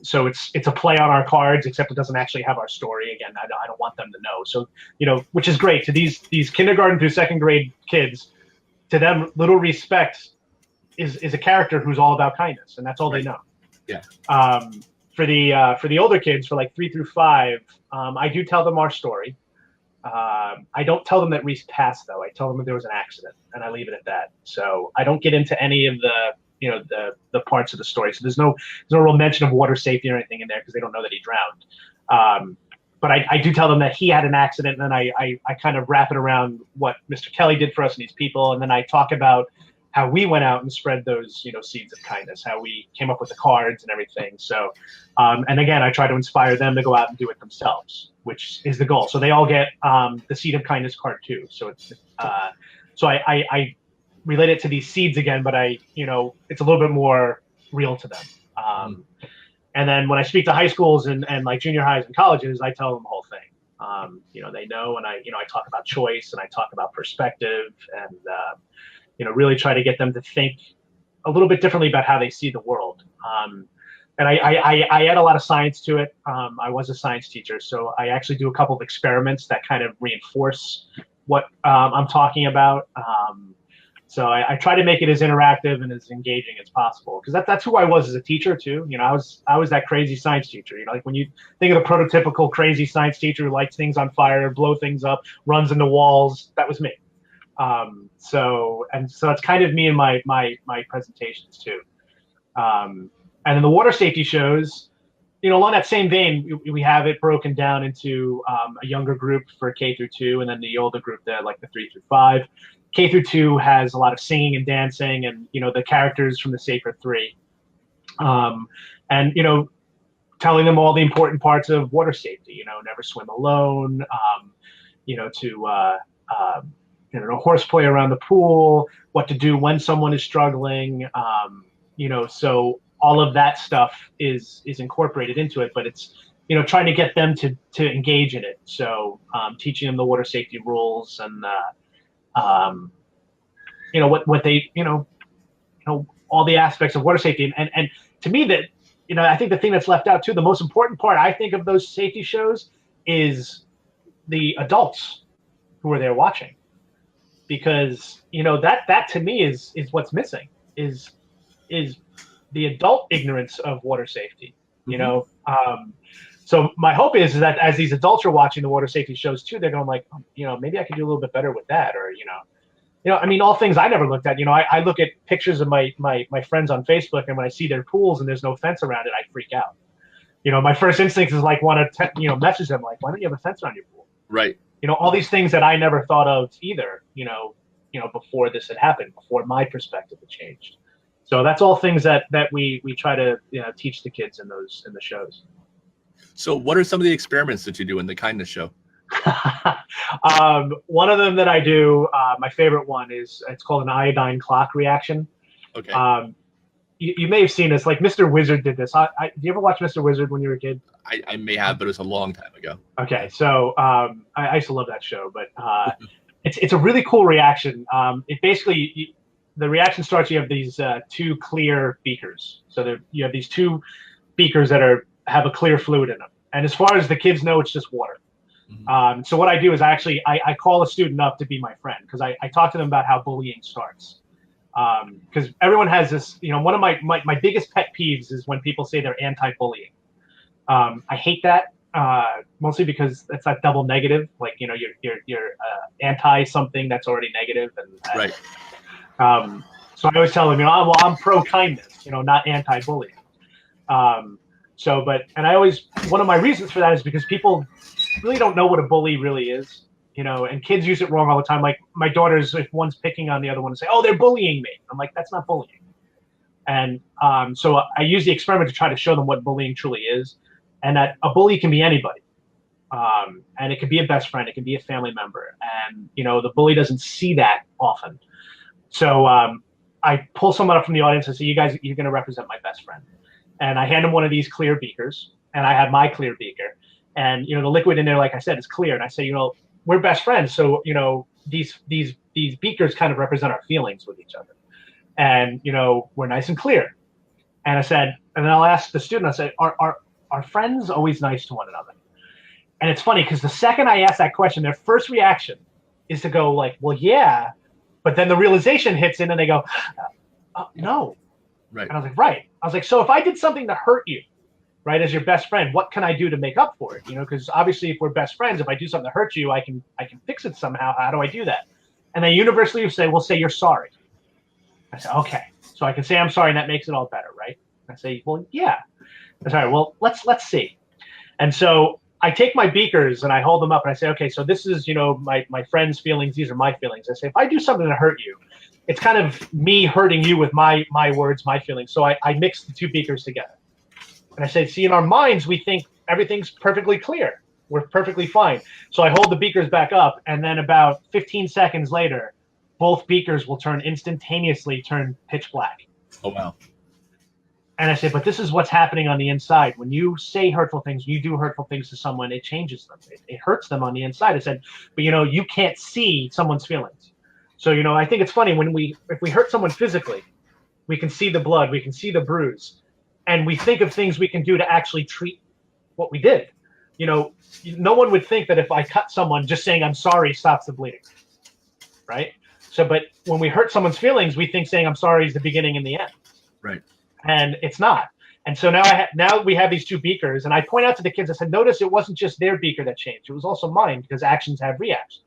Speaker 2: So it's a play on our cards, except it doesn't actually have our story. Again, I don't want them to know. So, which is great to these kindergarten through second grade kids. To them, little ReesSpecht is a character who's all about kindness, and that's all they know.
Speaker 1: Yeah.
Speaker 2: For the older kids, for like 3 through 5, I do tell them our story. I don't tell them that Rees passed, though. I tell them that there was an accident, and I leave it at that. So I don't get into any of the parts of the story. So there's no real mention of water safety or anything in there because they don't know that he drowned. But I do tell them that he had an accident, and then I kind of wrap it around what Mr. Kelly did for us and these people, and then I talk about how we went out and spread those, seeds of kindness, how we came up with the cards and everything. So, and again, I try to inspire them to go out and do it themselves, which is the goal. So they all get the seed of kindness card too. So it's, so I relate it to these seeds again, but it's a little bit more real to them. And then when I speak to high schools and like junior highs and colleges, I tell them the whole thing. They know, and I talk about choice, and I talk about perspective, and really try to get them to think a little bit differently about how they see the world. And I add a lot of science to it. I was a science teacher, so I actually do a couple of experiments that kind of reinforce what I'm talking about. So I try to make it as interactive and as engaging as possible, because that's who I was as a teacher too. You know, I was that crazy science teacher. You know, like when you think of the prototypical crazy science teacher who lights things on fire, blow things up, runs into walls, that was me. So it's kind of me in my presentations too. And in the water safety shows, you know, along that same vein, we have it broken down into a younger group for K through 2, and then the older group that like the 3 through 5. K through 2 has a lot of singing and dancing, and you know the characters from the Sacred 3, and you know, telling them all the important parts of water safety. You know, never swim alone. You know, to you know, horseplay around the pool, what to do when someone is struggling. You know, so all of that stuff is incorporated into it, but it's, you know, trying to get them to engage in it. So teaching them the water safety rules and you know, what they, you know, all the aspects of water safety. And to me, that, you know, I think the thing that's left out too, the most important part I think of those safety shows is the adults who are there watching, because you know that to me is what's missing, is the adult ignorance of water safety. You know, so my hope is that as these adults are watching the water safety shows too, they're going like, oh, you know, maybe I could do a little bit better with that, or you know, I mean, all things I never looked at. You know, I look at pictures of my friends on Facebook, and when I see their pools and there's no fence around it, I freak out. You know, my first instinct is like, want to you know, message them like, why don't you have a fence around your pool?
Speaker 1: Right.
Speaker 2: You know, all these things that I never thought of either. You know, before this had happened, before my perspective had changed. So that's all things that we try to, you know, teach the kids in the shows.
Speaker 1: So what are some of the experiments that you do in the kindness show?
Speaker 2: One of them that I do, my favorite one is, it's called an iodine clock reaction.
Speaker 1: Okay.
Speaker 2: You may have seen this, like Mr. Wizard did this. Do you ever watch Mr. Wizard when you were a kid?
Speaker 1: I may have, but it was a long time ago.
Speaker 2: Okay, so I used to love that show, but it's a really cool reaction. It basically, the reaction starts, you have these 2 clear beakers. So you have these 2 beakers that have a clear fluid in them. And as far as the kids know, it's just water. So what I do is I call a student up to be my friend, because I talk to them about how bullying starts. Because everyone has this, you know, one of my biggest pet peeves is when people say they're anti-bullying. I hate that, mostly because it's that double negative. Like, you know, you're anti something that's already negative, and
Speaker 1: right.
Speaker 2: So I always tell them, you know, well, I'm pro kindness, you know, not anti-bullying. And I always, one of my reasons for that is because people really don't know what a bully really is, you know, and kids use it wrong all the time. Like my daughters, if one's picking on the other one, say, oh, they're bullying me. I'm like, that's not bullying. And so I use the experiment to try to show them what bullying truly is, and that a bully can be anybody. And it could be a best friend, it can be a family member. And, you know, the bully doesn't see that often. So I pull someone up from the audience and say, you guys, you're going to represent my best friend. And I hand them one of these clear beakers, and I have my clear beaker. And, you know, the liquid in there, like I said, is clear. And I say, you know, we're best friends. So, you know, these beakers kind of represent our feelings with each other. And, you know, we're nice and clear. And I said, and then I'll ask the student, I say, are friends always nice to one another? And it's funny, because the second I ask that question, their first reaction is to go like, well, yeah. But then the realization hits in and they go, no.
Speaker 1: Right.
Speaker 2: And I was like, right. I was like, so if I did something to hurt you, right, as your best friend, what can I do to make up for it? You know, because obviously if we're best friends, if I do something to hurt you, I can fix it somehow. How do I do that? And they universally say, well, say you're sorry. I said, okay. So I can say I'm sorry, and that makes it all better, right? I say, well, yeah. I said, all right, well, let's see. And so I take my beakers and I hold them up and I say, okay, so this is, you know, my friend's feelings. These are my feelings. I say, if I do something to hurt you, it's kind of me hurting you with my words, my feelings. So I mix the 2 beakers together. And I say, see, in our minds, we think everything's perfectly clear. We're perfectly fine. So I hold the beakers back up, and then about 15 seconds later, both beakers will instantaneously turn pitch black.
Speaker 1: Oh, wow.
Speaker 2: And I say, but this is what's happening on the inside. When you say hurtful things, you do hurtful things to someone, it changes them. It hurts them on the inside. I said, but, you know, you can't see someone's feelings. So, you know, I think it's funny if we hurt someone physically, we can see the blood, we can see the bruise, and we think of things we can do to actually treat what we did. no one would think that if I cut someone, just saying I'm sorry stops the bleeding, right? So, but when we hurt someone's feelings, we think saying I'm sorry is the beginning and the end.
Speaker 1: Right.
Speaker 2: And it's not. And so now we have these two beakers, and I point out to the kids, I said, notice it wasn't just their beaker that changed. It was also mine, because actions have reactions.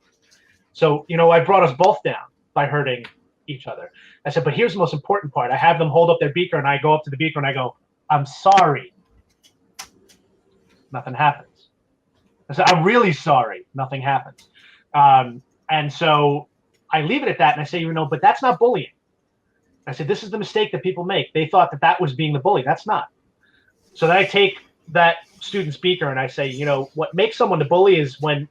Speaker 2: So, I brought us both down by hurting each other. I said, but here's the most important part. I have them hold up their beaker, and I go up to the beaker and I go, I'm sorry. Nothing happens. I said, I'm really sorry. Nothing happens. And so I leave it at that, and I say, but that's not bullying. I said, this is the mistake that people make. They thought that was being the bully. That's not. So then I take that student speaker and I say, what makes someone the bully is when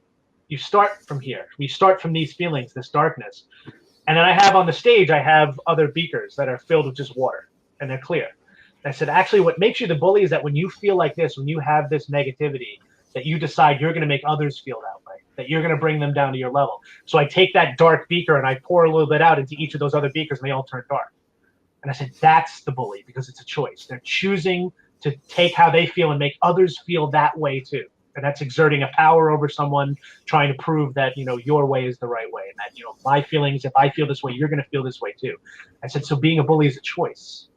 Speaker 2: you start from here. We start from these feelings, this darkness. And then I have on the stage, I have other beakers that are filled with just water, and they're clear. And I said, actually, what makes you the bully is that when you feel like this, when you have this negativity, that you decide you're going to make others feel that way, that you're going to bring them down to your level. So I take that dark beaker and I pour a little bit out into each of those other beakers, and they all turn dark. And I said, that's the bully, because it's a choice. They're choosing to take how they feel and make others feel that way too. And that's exerting a power over someone, trying to prove that, your way is the right way. And that, my feelings, if I feel this way, you're going to feel this way too. I said, so being a bully is a choice,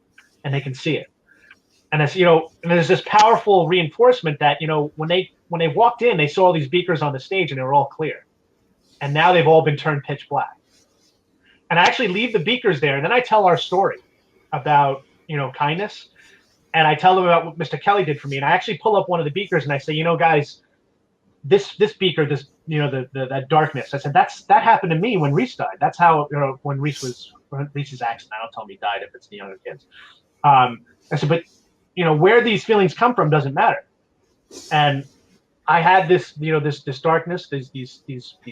Speaker 2: and they can see it. And as, and there's this powerful reinforcement that, when they walked in, they saw all these beakers on the stage and they were all clear. And now they've all been turned pitch black. And I actually leave the beakers there. And then I tell our story about, kindness. And I tell them about what Mr. Kelly did for me. And I actually pull up one of the beakers and I say, guys, this beaker, that darkness. I said, that happened to me when Rees died. That's how, when Rees's accident, I don't tell him he died if it's the younger kids. I said, but, where these feelings come from doesn't matter. And I had this, this darkness, these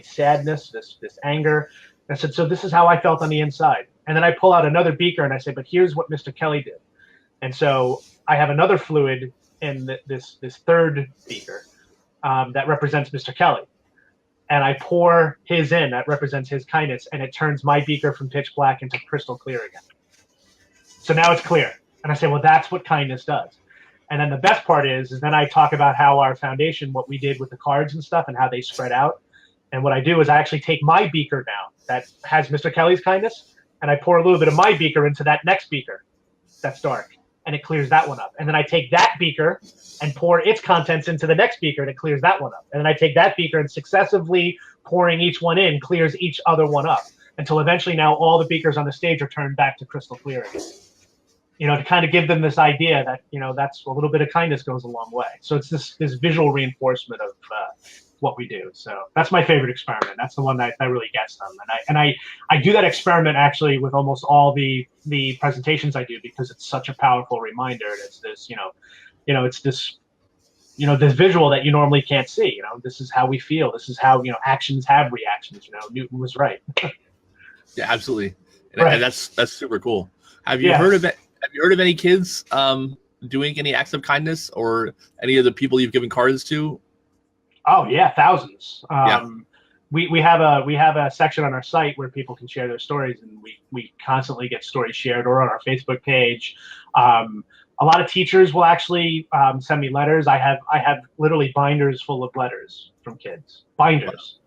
Speaker 2: sadness, this anger. I said, so this is how I felt on the inside. And then I pull out another beaker and I say, but here's what Mr. Kelly did. And so I have another fluid in this third beaker that represents Mr. Kelly. And I pour his in, that represents his kindness, and it turns my beaker from pitch black into crystal clear again. So now it's clear. And I say, well, that's what kindness does. And then the best part is then I talk about how our foundation, what we did with the cards and stuff and how they spread out. And what I do is I actually take my beaker now that has Mr. Kelly's kindness, and I pour a little bit of my beaker into that next beaker that's dark, and it clears that one up. And then I take that beaker and pour its contents into the next beaker, and it clears that one up. And then I take that beaker and successively pouring each one in clears each other one up until eventually now all the beakers on the stage are turned back to crystal clear again. To kind of give them this idea that, that's a little bit of kindness goes a long way. So it's this visual reinforcement of what we do. So that's my favorite experiment. That's the one that really gets them. And I do that experiment actually with almost all the presentations I do, because it's such a powerful reminder. And it's this, it's this, this visual that you normally can't see. This is how we feel. This is how, actions have reactions. Newton was right.
Speaker 1: Yeah, absolutely. And,
Speaker 2: right.
Speaker 1: And that's super cool. Have you heard of it? Have you heard of any kids doing any acts of kindness, or any of the people you've given cards to?
Speaker 2: Oh yeah, thousands. We have a section on our site where people can share their stories, and we constantly get stories shared, or on our Facebook page. A lot of teachers will actually send me letters. I have literally binders full of letters from kids. Binders.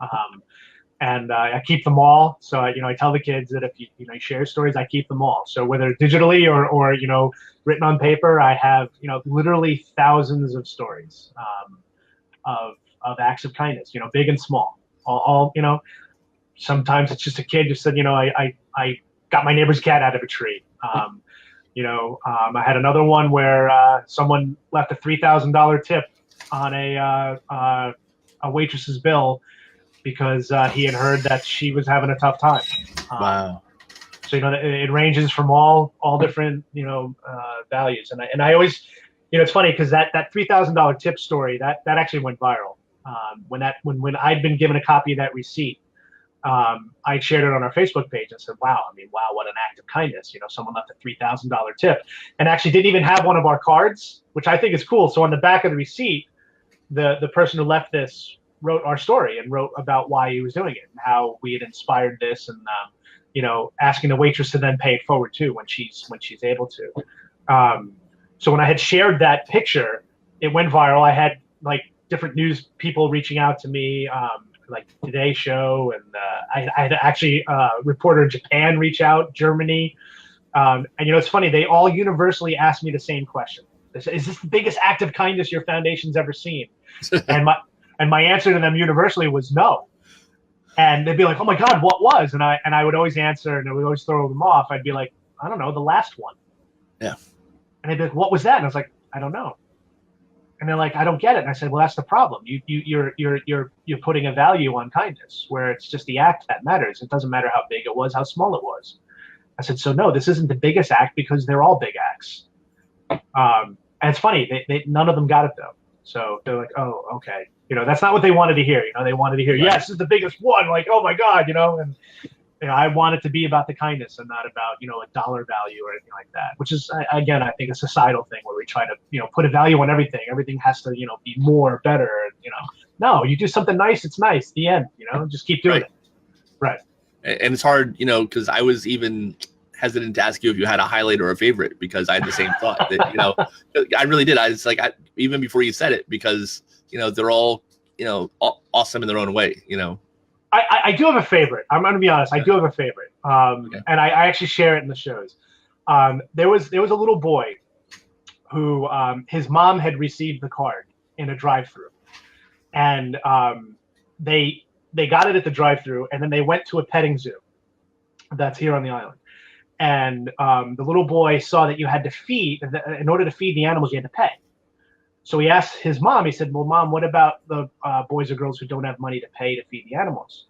Speaker 2: And I keep them all. So I tell the kids that if you share stories, I keep them all. So whether digitally or written on paper, I have literally thousands of stories of acts of kindness, big and small. All sometimes it's just a kid who said, I got my neighbor's cat out of a tree. I had another one where someone left a $3,000 tip on a waitress's bill because he had heard that she was having a tough time.
Speaker 1: Wow.
Speaker 2: So it ranges from all different values, and I always it's funny because that $3,000 tip story that actually went viral when I'd been given a copy of that receipt. I shared it on our Facebook page and said, wow, what an act of kindness. Someone left a $3,000 tip and actually didn't even have one of our cards, which I think is cool. So on the back of the receipt, the person who left this wrote our story and wrote about why he was doing it and how we had inspired this, and asking the waitress to then pay it forward too when she's able to. So when I had shared that picture, it went viral. I had different news people reaching out to me, like Today Show, and I had actually a reporter in Japan reach out, Germany. And it's funny, they all universally asked me the same question. They said, "Is this the biggest act of kindness your foundation's ever seen?" and my answer to them universally was no. And they'd be like, "Oh my God, what was?" And I would always answer, and it would always throw them off. I'd be like, "I don't know, the last one."
Speaker 1: Yeah.
Speaker 2: And they'd be like, "What was that?" And I was like, "I don't know." And they're like, "I don't get it." And I said, "Well, that's the problem. You're putting a value on kindness where it's just the act that matters. It doesn't matter how big it was, how small it was." I said, "So no, this isn't the biggest act because they're all big acts." And it's funny, they none of them got it though. So they're like, "Oh, okay." That's not what they wanted to hear. They wanted to hear, right. Yes, this is the biggest one. Like, oh my God, and I want it to be about the kindness and not about, a dollar value or anything like that, which is, again, I think a societal thing where we try to, put a value on everything. Everything has to, be more, better, no, you do something nice. It's nice. The end, just keep doing it. Right.
Speaker 1: And it's hard, because I was even hesitant to ask you if you had a highlight or a favorite, because I had the same thought that, I really did. I was like, even before you said it, because, they're all, awesome in their own way,
Speaker 2: I do have a favorite. I'm going to be honest. I do have a favorite. And I actually share it in the shows. There was a little boy who his mom had received the card in a drive-through, and they got it at the drive-through, and then they went to a petting zoo that's here on the island. And the little boy saw that you had to feed, in order to feed the animals, you had to pay. So he asked his mom, he said, "Well, Mom, what about the boys or girls who don't have money to pay to feed the animals?"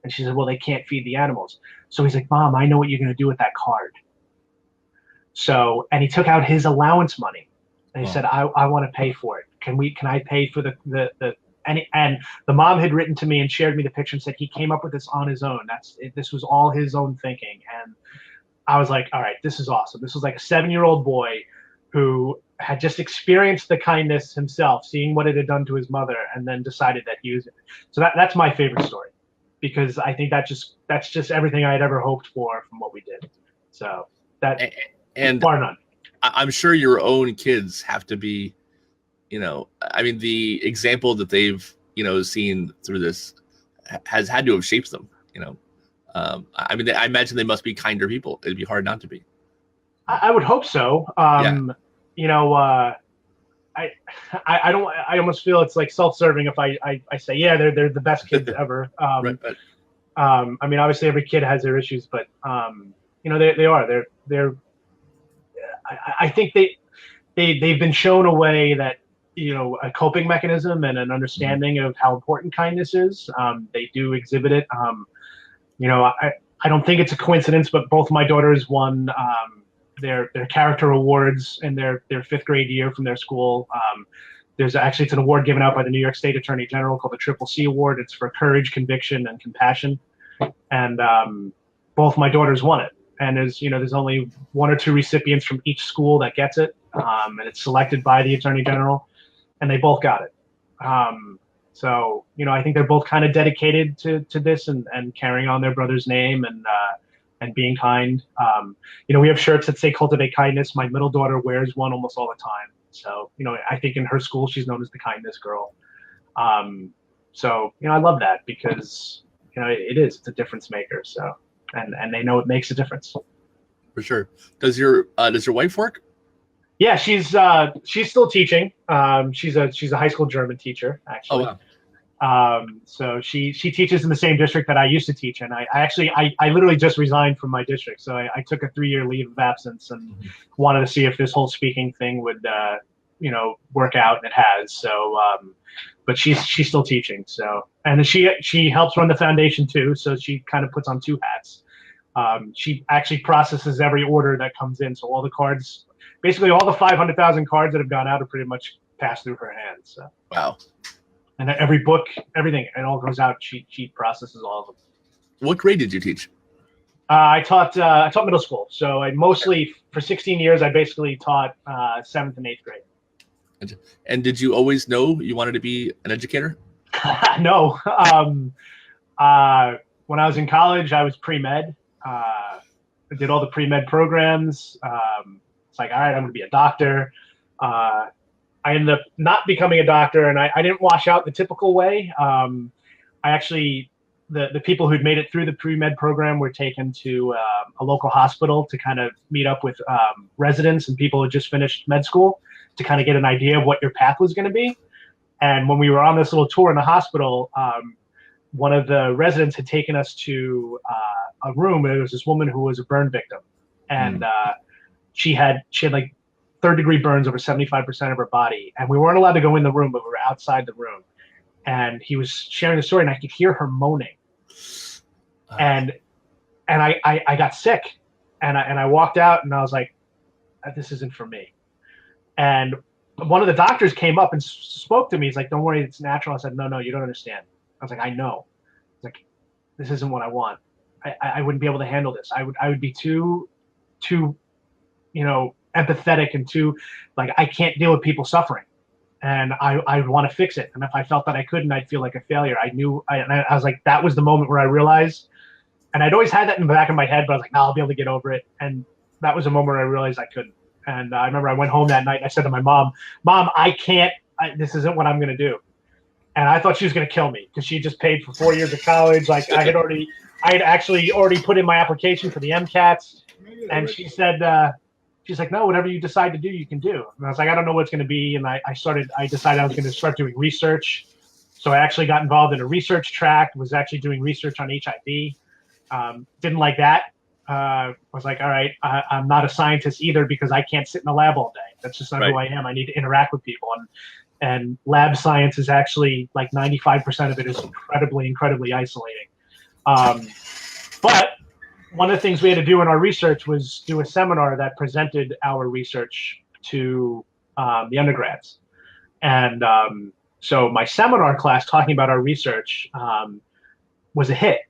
Speaker 2: And she said, "Well, they can't feed the animals." So he's like, "Mom, I know what you're going to do with that card." And he took out his allowance money, and he said, I want to pay for it. Can I pay for and the mom had written to me and shared me the picture and said he came up with this on his own. This was all his own thinking. And I was like, all right, this is awesome. This was like a 7-year-old boy who had just experienced the kindness himself, seeing what it had done to his mother, and then decided that he was. So that's my favorite story, because I think that's just everything I had ever hoped for from what we did. So that, and bar none.
Speaker 1: I'm sure your own kids have to be, the example that they've, seen through this has had to have shaped them, I imagine they must be kinder people. It'd be hard not to be.
Speaker 2: I would hope so. I almost feel it's like self-serving if I say, yeah, they're the best kids ever.
Speaker 1: Right, but
Speaker 2: obviously every kid has their issues, but they are. I think they've been shown a way that, a coping mechanism and an understanding of how important kindness is. They do exhibit it. I don't think it's a coincidence, but both my daughters won their character awards in their 5th grade year from their school. It's an award given out by the New York State Attorney General called the Triple C Award. It's for courage, conviction, and compassion. And both my daughters won it. And there's only 1 or 2 recipients from each school that gets it, and it's selected by the Attorney General, and they both got it. So I think they're both kind of dedicated to this and carrying on their brother's name and being kind. We have shirts that say "Cultivate Kindness." My middle daughter wears one almost all the time. So I think in her school she's known as the kindness girl. So I love that, because it's a difference maker. So. And they know it makes a difference.
Speaker 1: For sure. Does your wife work?
Speaker 2: Yeah, she's still teaching. She's a high school German teacher, actually.
Speaker 1: Oh, wow.
Speaker 2: So she teaches in the same district that I used to teach, and I literally just resigned from my district. So I took a 3-year leave of absence and wanted to see if this whole speaking thing would work out, and it has. So but she's still teaching. So, and she helps run the foundation too. So she kind of puts on 2 hats. She actually processes every order that comes in. So all the cards, basically all the 500,000 cards that have gone out, are pretty much passed through her hands. So.
Speaker 1: Wow.
Speaker 2: And every book, everything, it all goes out. She processes all of them.
Speaker 1: What grade did you teach?
Speaker 2: I taught middle school. So I mostly, for 16 years, I basically taught 7th and 8th grade.
Speaker 1: And did you always know you wanted to be an educator?
Speaker 2: No. When I was in college, I was pre-med. I did all the pre-med programs. It's like, all right, I'm going to be a doctor. I I ended up not becoming a doctor, and I didn't wash out the typical way. I actually, the people who'd made it through the pre-med program were taken to a local hospital to kind of meet up with residents and people who just finished med school to kind of get an idea of what your path was going to be. And when we were on this little tour in the hospital, one of the residents had taken us to a room where there was this woman who was a burn victim, and she had like third-degree burns over 75% of her body, and we weren't allowed to go in the room, but we were outside the room. And he was sharing the story, and I could hear her moaning, and I got sick, and I walked out, and I was like, this isn't for me. And one of the doctors came up and spoke to me. He's like, don't worry, it's natural. I said, no, you don't understand. I was like, I know. He's like, this isn't what I want. I wouldn't be able to handle this. I would be too, empathetic and too, like, I can't deal with people suffering, and I want to fix it. And if I felt that I couldn't, I'd feel like a failure. I was like, that was the moment where I realized, and I'd always had that in the back of my head, but I was like, no, I'll be able to get over it. And that was a moment where I realized I couldn't. And I remember I went home that night and I said to my mom, I can't, this isn't what I'm going to do. And I thought she was going to kill me because she just paid for 4 years of college. Like I had actually already put in my application for the MCATs. And she said, she's like, no, whatever you decide to do, you can do. And I was like, I don't know what it's going to be. And I decided I was going to start doing research. So I actually got involved in a research track, was actually doing research on HIV. Didn't like that. Was like, all right, I'm not a scientist either because I can't sit in the lab all day. That's just not who I am. I need to interact with people. And lab science is actually like 95% of it is incredibly isolating. But one of the things we had to do in our research was do a seminar that presented our research to the undergrads. And so my seminar class talking about our research was a hit.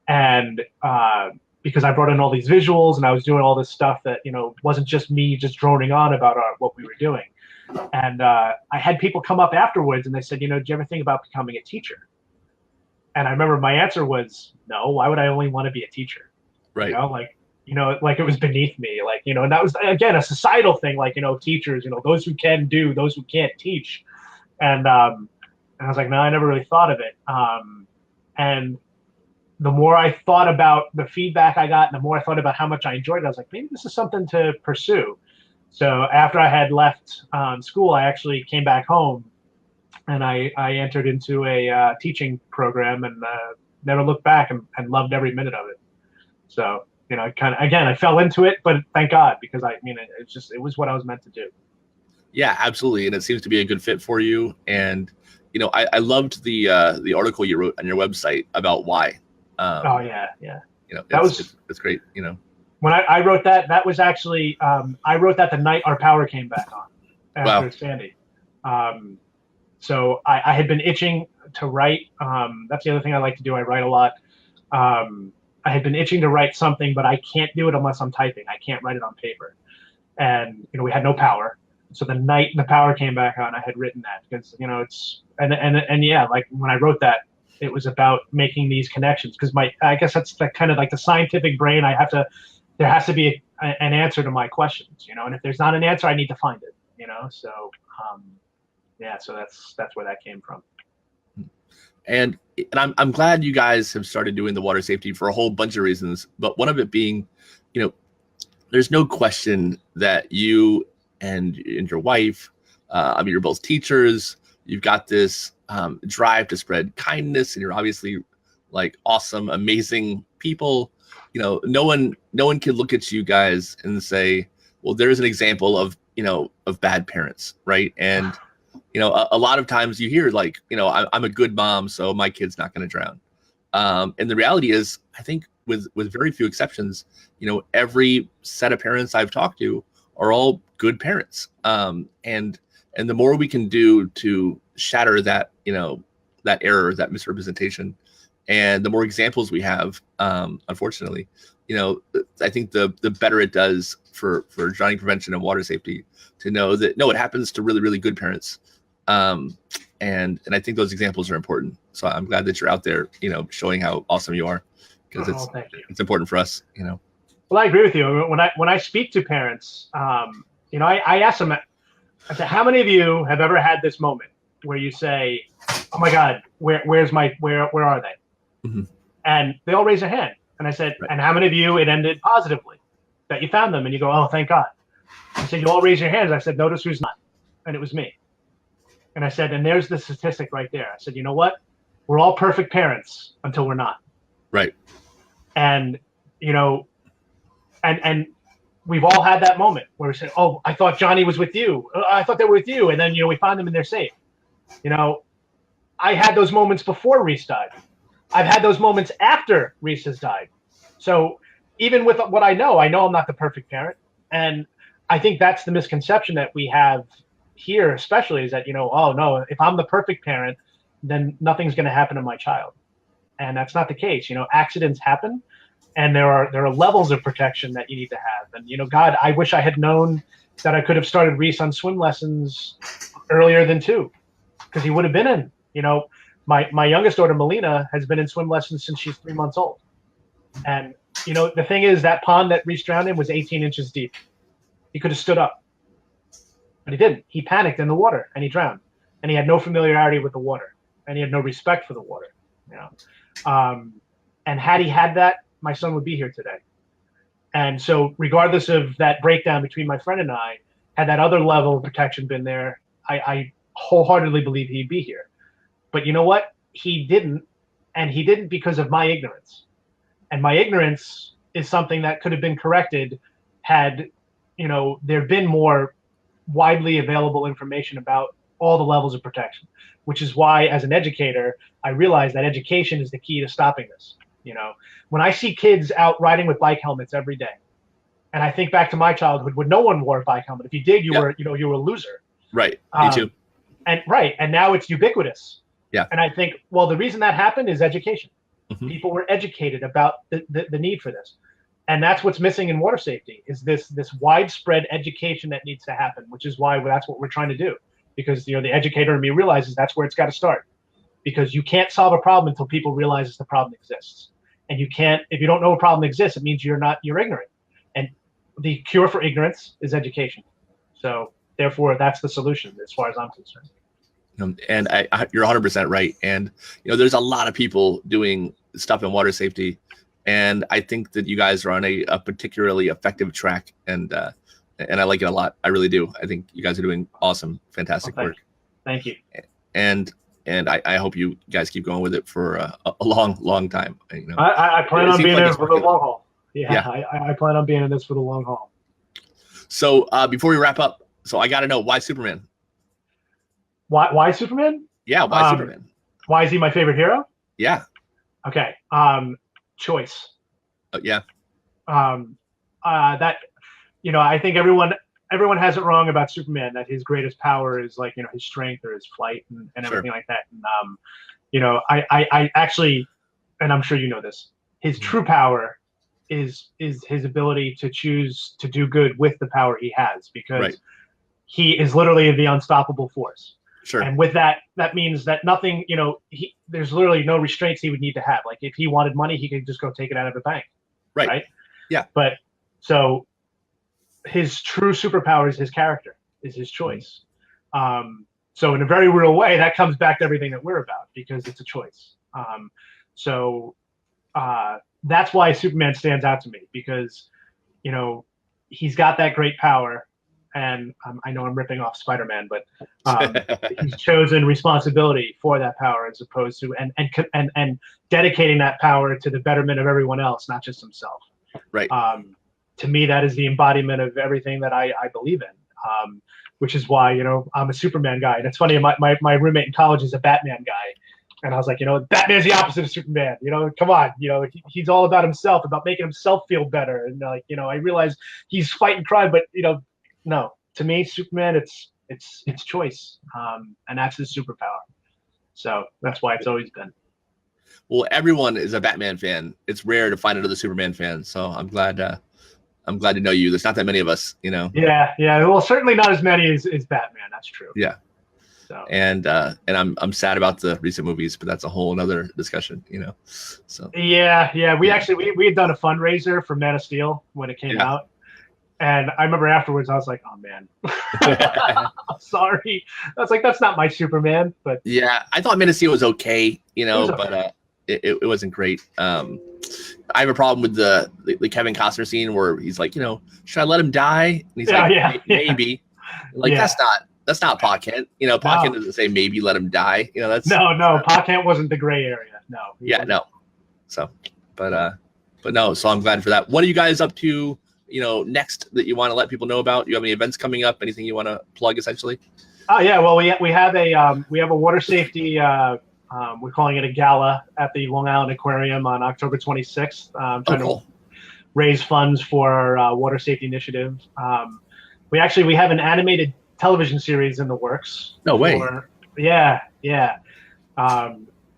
Speaker 2: And because I brought in all these visuals and I was doing all this stuff that, wasn't just me just droning on about what we were doing. And I had people come up afterwards and they said, do you ever think about becoming a teacher? And I remember my answer was, no, why would I only want to be a teacher?
Speaker 1: Right.
Speaker 2: Like it was beneath me, and that was, again, a societal thing, teachers, those who can do, those who can't teach. And I was like, no, I never really thought of it. And the more I thought about the feedback I got, and the more I thought about how much I enjoyed it, I was like, maybe this is something to pursue. So after I had left school, I actually came back home and I entered into a teaching program and never looked back and loved every minute of it. So, I fell into it, but thank God, because it was what I was meant to do.
Speaker 1: Yeah, absolutely. And it seems to be a good fit for you. And, I loved the article you wrote on your website about why.
Speaker 2: Oh yeah.
Speaker 1: It's great.
Speaker 2: When I wrote that was actually, I wrote that the night our power came back on after Sandy. So I had been itching to write. That's the other thing I like to do. I write a lot. I had been itching to write something, but I can't do it unless I'm typing. I can't write it on paper. And, we had no power. So the night the power came back on, I had written that because, like when I wrote that, it was about making these connections because I guess that's the kind of like the scientific brain. There has to be an answer to my questions, and if there's not an answer, I need to find it, so, so that's where that came from.
Speaker 1: And I'm glad you guys have started doing the water safety for a whole bunch of reasons, but one of it being, there's no question that you and your wife, you're both teachers, you've got this drive to spread kindness, and you're obviously like awesome, amazing people. No one can look at you guys and say, well, there's an example of bad parents, right? And a lot of times you hear like, I'm a good mom, so my kid's not going to drown. And the reality is, I think with very few exceptions, every set of parents I've talked to are all good parents. And the more we can do to shatter that, that error, that misrepresentation, and the more examples we have, unfortunately, I think the better it does for drowning prevention and water safety to know that, no, it happens to really, really good parents. And I think those examples are important. So I'm glad that you're out there, showing how awesome you are, because it's important for us,
Speaker 2: Well, I agree with you. When I speak to parents, I ask them, I said, how many of you have ever had this moment where you say, "Oh my God, where are they?"
Speaker 1: Mm-hmm.
Speaker 2: And they all raise their hand. And I said, and how many of you it ended positively, that you found them and you go, "Oh, thank God." I said, you all raise your hands. I said, notice who's not. And it was me. And I said, and there's the statistic right there. I said, you know what? We're all perfect parents until we're not.
Speaker 1: Right.
Speaker 2: And, you know, and we've all had that moment where we say, "Oh, I thought Johnny was with you. I thought they were with you." And then, you know, we find them and they're safe. You know, I had those moments before Rees died. I've had those moments after Rees has died. So even with what I know I'm not the perfect parent. And I think that's the misconception that we have here, especially, is that, you know, oh no, if I'm the perfect parent, then nothing's going to happen to my child. And that's not the case. You know, accidents happen, and there are levels of protection that you need to have. And, you know, God, I wish I had known that I could have started Rees on swim lessons earlier than 2, because he would have been in. You know, my youngest daughter, Melina, has been in swim lessons since she's 3 months old. And, you know, the thing is, that pond that Rees drowned in was 18 inches deep. He could have stood up, but he didn't. He panicked in the water and he drowned, and he had no familiarity with the water, and he had no respect for the water. You know, and had he had that, my son would be here today. And so, regardless of that breakdown between my friend and I, had that other level of protection been there, I wholeheartedly believe he'd be here. But you know what? He didn't, and he didn't because of my ignorance. And my ignorance is something that could have been corrected had, you know, there been more widely available information about all the levels of protection, which is why, as an educator, I realize that education is the key to stopping this. You know, when I see kids out riding with bike helmets every day, and I think back to my childhood when no one wore a bike helmet. If you did, you were a loser.
Speaker 1: Right. Me too.
Speaker 2: And now it's ubiquitous.
Speaker 1: Yeah.
Speaker 2: And I think, well, the reason that happened is education.
Speaker 1: Mm-hmm.
Speaker 2: People were educated about the need for this. And that's what's missing in water safety, is this widespread education that needs to happen, which is why that's what we're trying to do. Because, you know, the educator in me realizes that's where it's got to start. Because you can't solve a problem until people realize the problem exists. And you can't, if you don't know a problem exists, it means you're ignorant. And the cure for ignorance is education. So therefore, that's the solution as far as I'm concerned.
Speaker 1: And you're 100% right. And, you know, there's a lot of people doing stuff in water safety. And I think that you guys are on a particularly effective track. And I like it a lot. I really do. I think you guys are doing awesome, fantastic work.
Speaker 2: Thank you.
Speaker 1: And I hope you guys keep going with it for a long, long time. You know,
Speaker 2: I plan on being in for the long haul.
Speaker 1: Yeah.
Speaker 2: I plan on being in this for the long haul.
Speaker 1: So before we wrap up, so I got to know, why Superman?
Speaker 2: Why Superman?
Speaker 1: Yeah, why Superman?
Speaker 2: Why is he my favorite hero?
Speaker 1: Yeah.
Speaker 2: Okay. Choice.
Speaker 1: Yeah.
Speaker 2: That, you know, I think everyone has it wrong about Superman, that his greatest power is, like, you know, his strength or his flight and everything like that. And you know, I actually, and I'm sure you know this, his true power is his ability to choose to do good with the power he has, because he is literally the unstoppable force.
Speaker 1: Sure.
Speaker 2: And with that means that nothing, you know, there's literally no restraints he would need to have. Like, if he wanted money, he could just go take it out of the bank. Right.
Speaker 1: Yeah.
Speaker 2: But so his true superpower is his character, is his choice. So in a very real way, that comes back to everything that we're about, because it's a choice. So that's why Superman stands out to me, because, you know, he's got that great power. And I know I'm ripping off Spider-Man, but he's chosen responsibility for that power, as opposed to and dedicating that power to the betterment of everyone else, not just himself.
Speaker 1: Right.
Speaker 2: To me, that is the embodiment of everything that I believe in, which is why, you know, I'm a Superman guy. And it's funny, my roommate in college is a Batman guy. And I was like, you know, Batman's the opposite of Superman. You know, come on, you know, he's all about himself, about making himself feel better. And, like, you know, I realize he's fighting crime, but, you know, no, to me, Superman, it's choice, and that's his superpower. So that's why it's always been.
Speaker 1: Well, everyone is a Batman fan. It's rare to find another Superman fan, so I'm glad to know you. There's not that many of us, you know.
Speaker 2: Yeah. Well, certainly not as many as Batman. That's true.
Speaker 1: Yeah.
Speaker 2: So.
Speaker 1: And I'm sad about the recent movies, but that's a whole another discussion, you know. So.
Speaker 2: Yeah. We actually we had done a fundraiser for Man of Steel when it came out. And I remember afterwards, I was like, oh man, I'm sorry. I was like, that's not my Superman. But
Speaker 1: yeah, I thought Man of Steel was okay, you know,
Speaker 2: okay.
Speaker 1: but it wasn't great. I have a problem with the Kevin Costner scene where he's like, you know, should I let him die? And he's like, maybe. Like that's not Pa Kent. You know, Pa Kent doesn't say maybe let him die. You know, that's
Speaker 2: no. Pa Kent wasn't the gray area. No.
Speaker 1: No. So, but no. So I'm glad for that. What are you guys up to? You know, next that you want to let people know about? You have any events coming up? Anything you want to plug, essentially?
Speaker 2: Oh yeah, well we have a water safety. We're calling it a gala at the Long Island Aquarium on October 26th. Trying to raise funds for our water safety initiative. We have an animated television series in the works.
Speaker 1: No way.
Speaker 2: Yeah.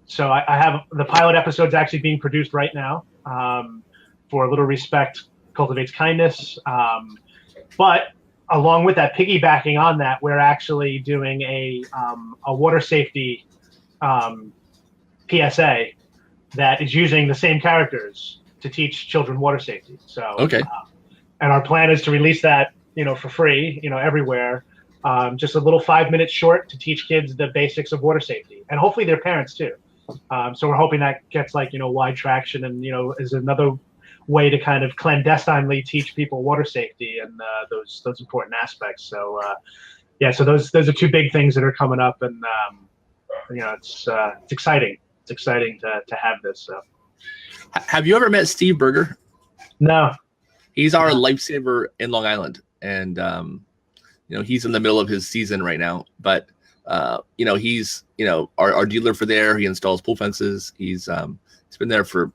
Speaker 2: So I have the pilot episode's actually being produced right now for Little ReesSpecht Cultivates kindness. But along with that, piggybacking on that, we're actually doing a water safety PSA that is using the same characters to teach children water safety. So
Speaker 1: okay.
Speaker 2: And our plan is to release that, you know, for free, you know, everywhere. Just a little 5-minute short to teach kids the basics of water safety, and hopefully their parents too. So we're hoping that gets like, you know, wide traction, and you know, is another way to kind of clandestinely teach people water safety and those important aspects. So so those are two big things that are coming up, and you know, it's exciting. It's exciting to have this. So,
Speaker 1: have you ever met Steve Berger?
Speaker 2: No.
Speaker 1: He's our lifesaver in Long Island, and you know, he's in the middle of his season right now. But you know, he's, you know, our dealer for there. He installs pool fences. He's been there for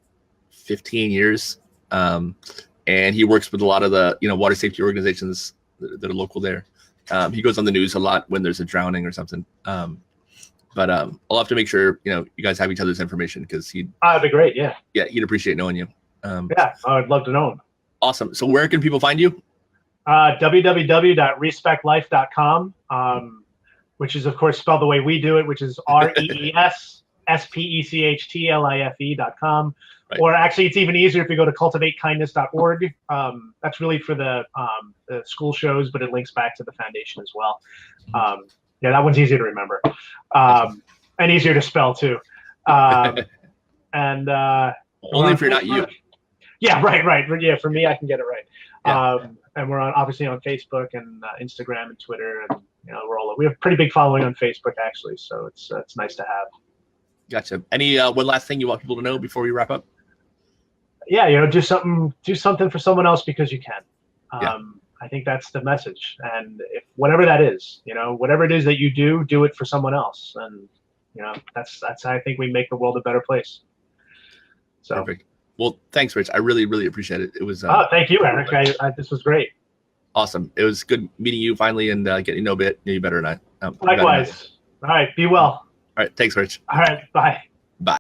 Speaker 1: 15 years. And he works with a lot of the, you know, water safety organizations that are local there. He goes on the news a lot when there's a drowning or something. But I'll have to make sure, you know, you guys have each other's information, because
Speaker 2: that'd be great. Yeah,
Speaker 1: he'd appreciate knowing you.
Speaker 2: Yeah, I'd love to know him. Awesome.
Speaker 1: So where can people find you?
Speaker 2: www.reespectlife.com, which is of course spelled the way we do it, which is ReesSpechtlife.com. Right. Or actually, it's even easier if you go to cultivatekindness.org. That's really for the school shows, but it links back to the foundation as well. Yeah, that one's easier to remember, and easier to spell too. And
Speaker 1: only if you're not you.
Speaker 2: Yeah, right. Yeah, for me, I can get it right. Yeah. And we're obviously on Facebook and Instagram and Twitter, and you know, we have a pretty big following on Facebook actually, so it's nice to have.
Speaker 1: Gotcha. Any one last thing you want people to know before we wrap up?
Speaker 2: Yeah, you know, do something for someone else because you can. I think that's the message. And if whatever that is, you know, whatever it is that you do it for someone else. And you know, that's how I think we make the world a better place. So
Speaker 1: perfect. Well, thanks, Rich. I really, really appreciate it. It was.
Speaker 2: Thank you, Eric. This was great.
Speaker 1: Awesome. It was good meeting you finally and getting to know you better. And
Speaker 2: likewise. All right. Be well.
Speaker 1: All right. Thanks, Rich.
Speaker 2: All right. Bye.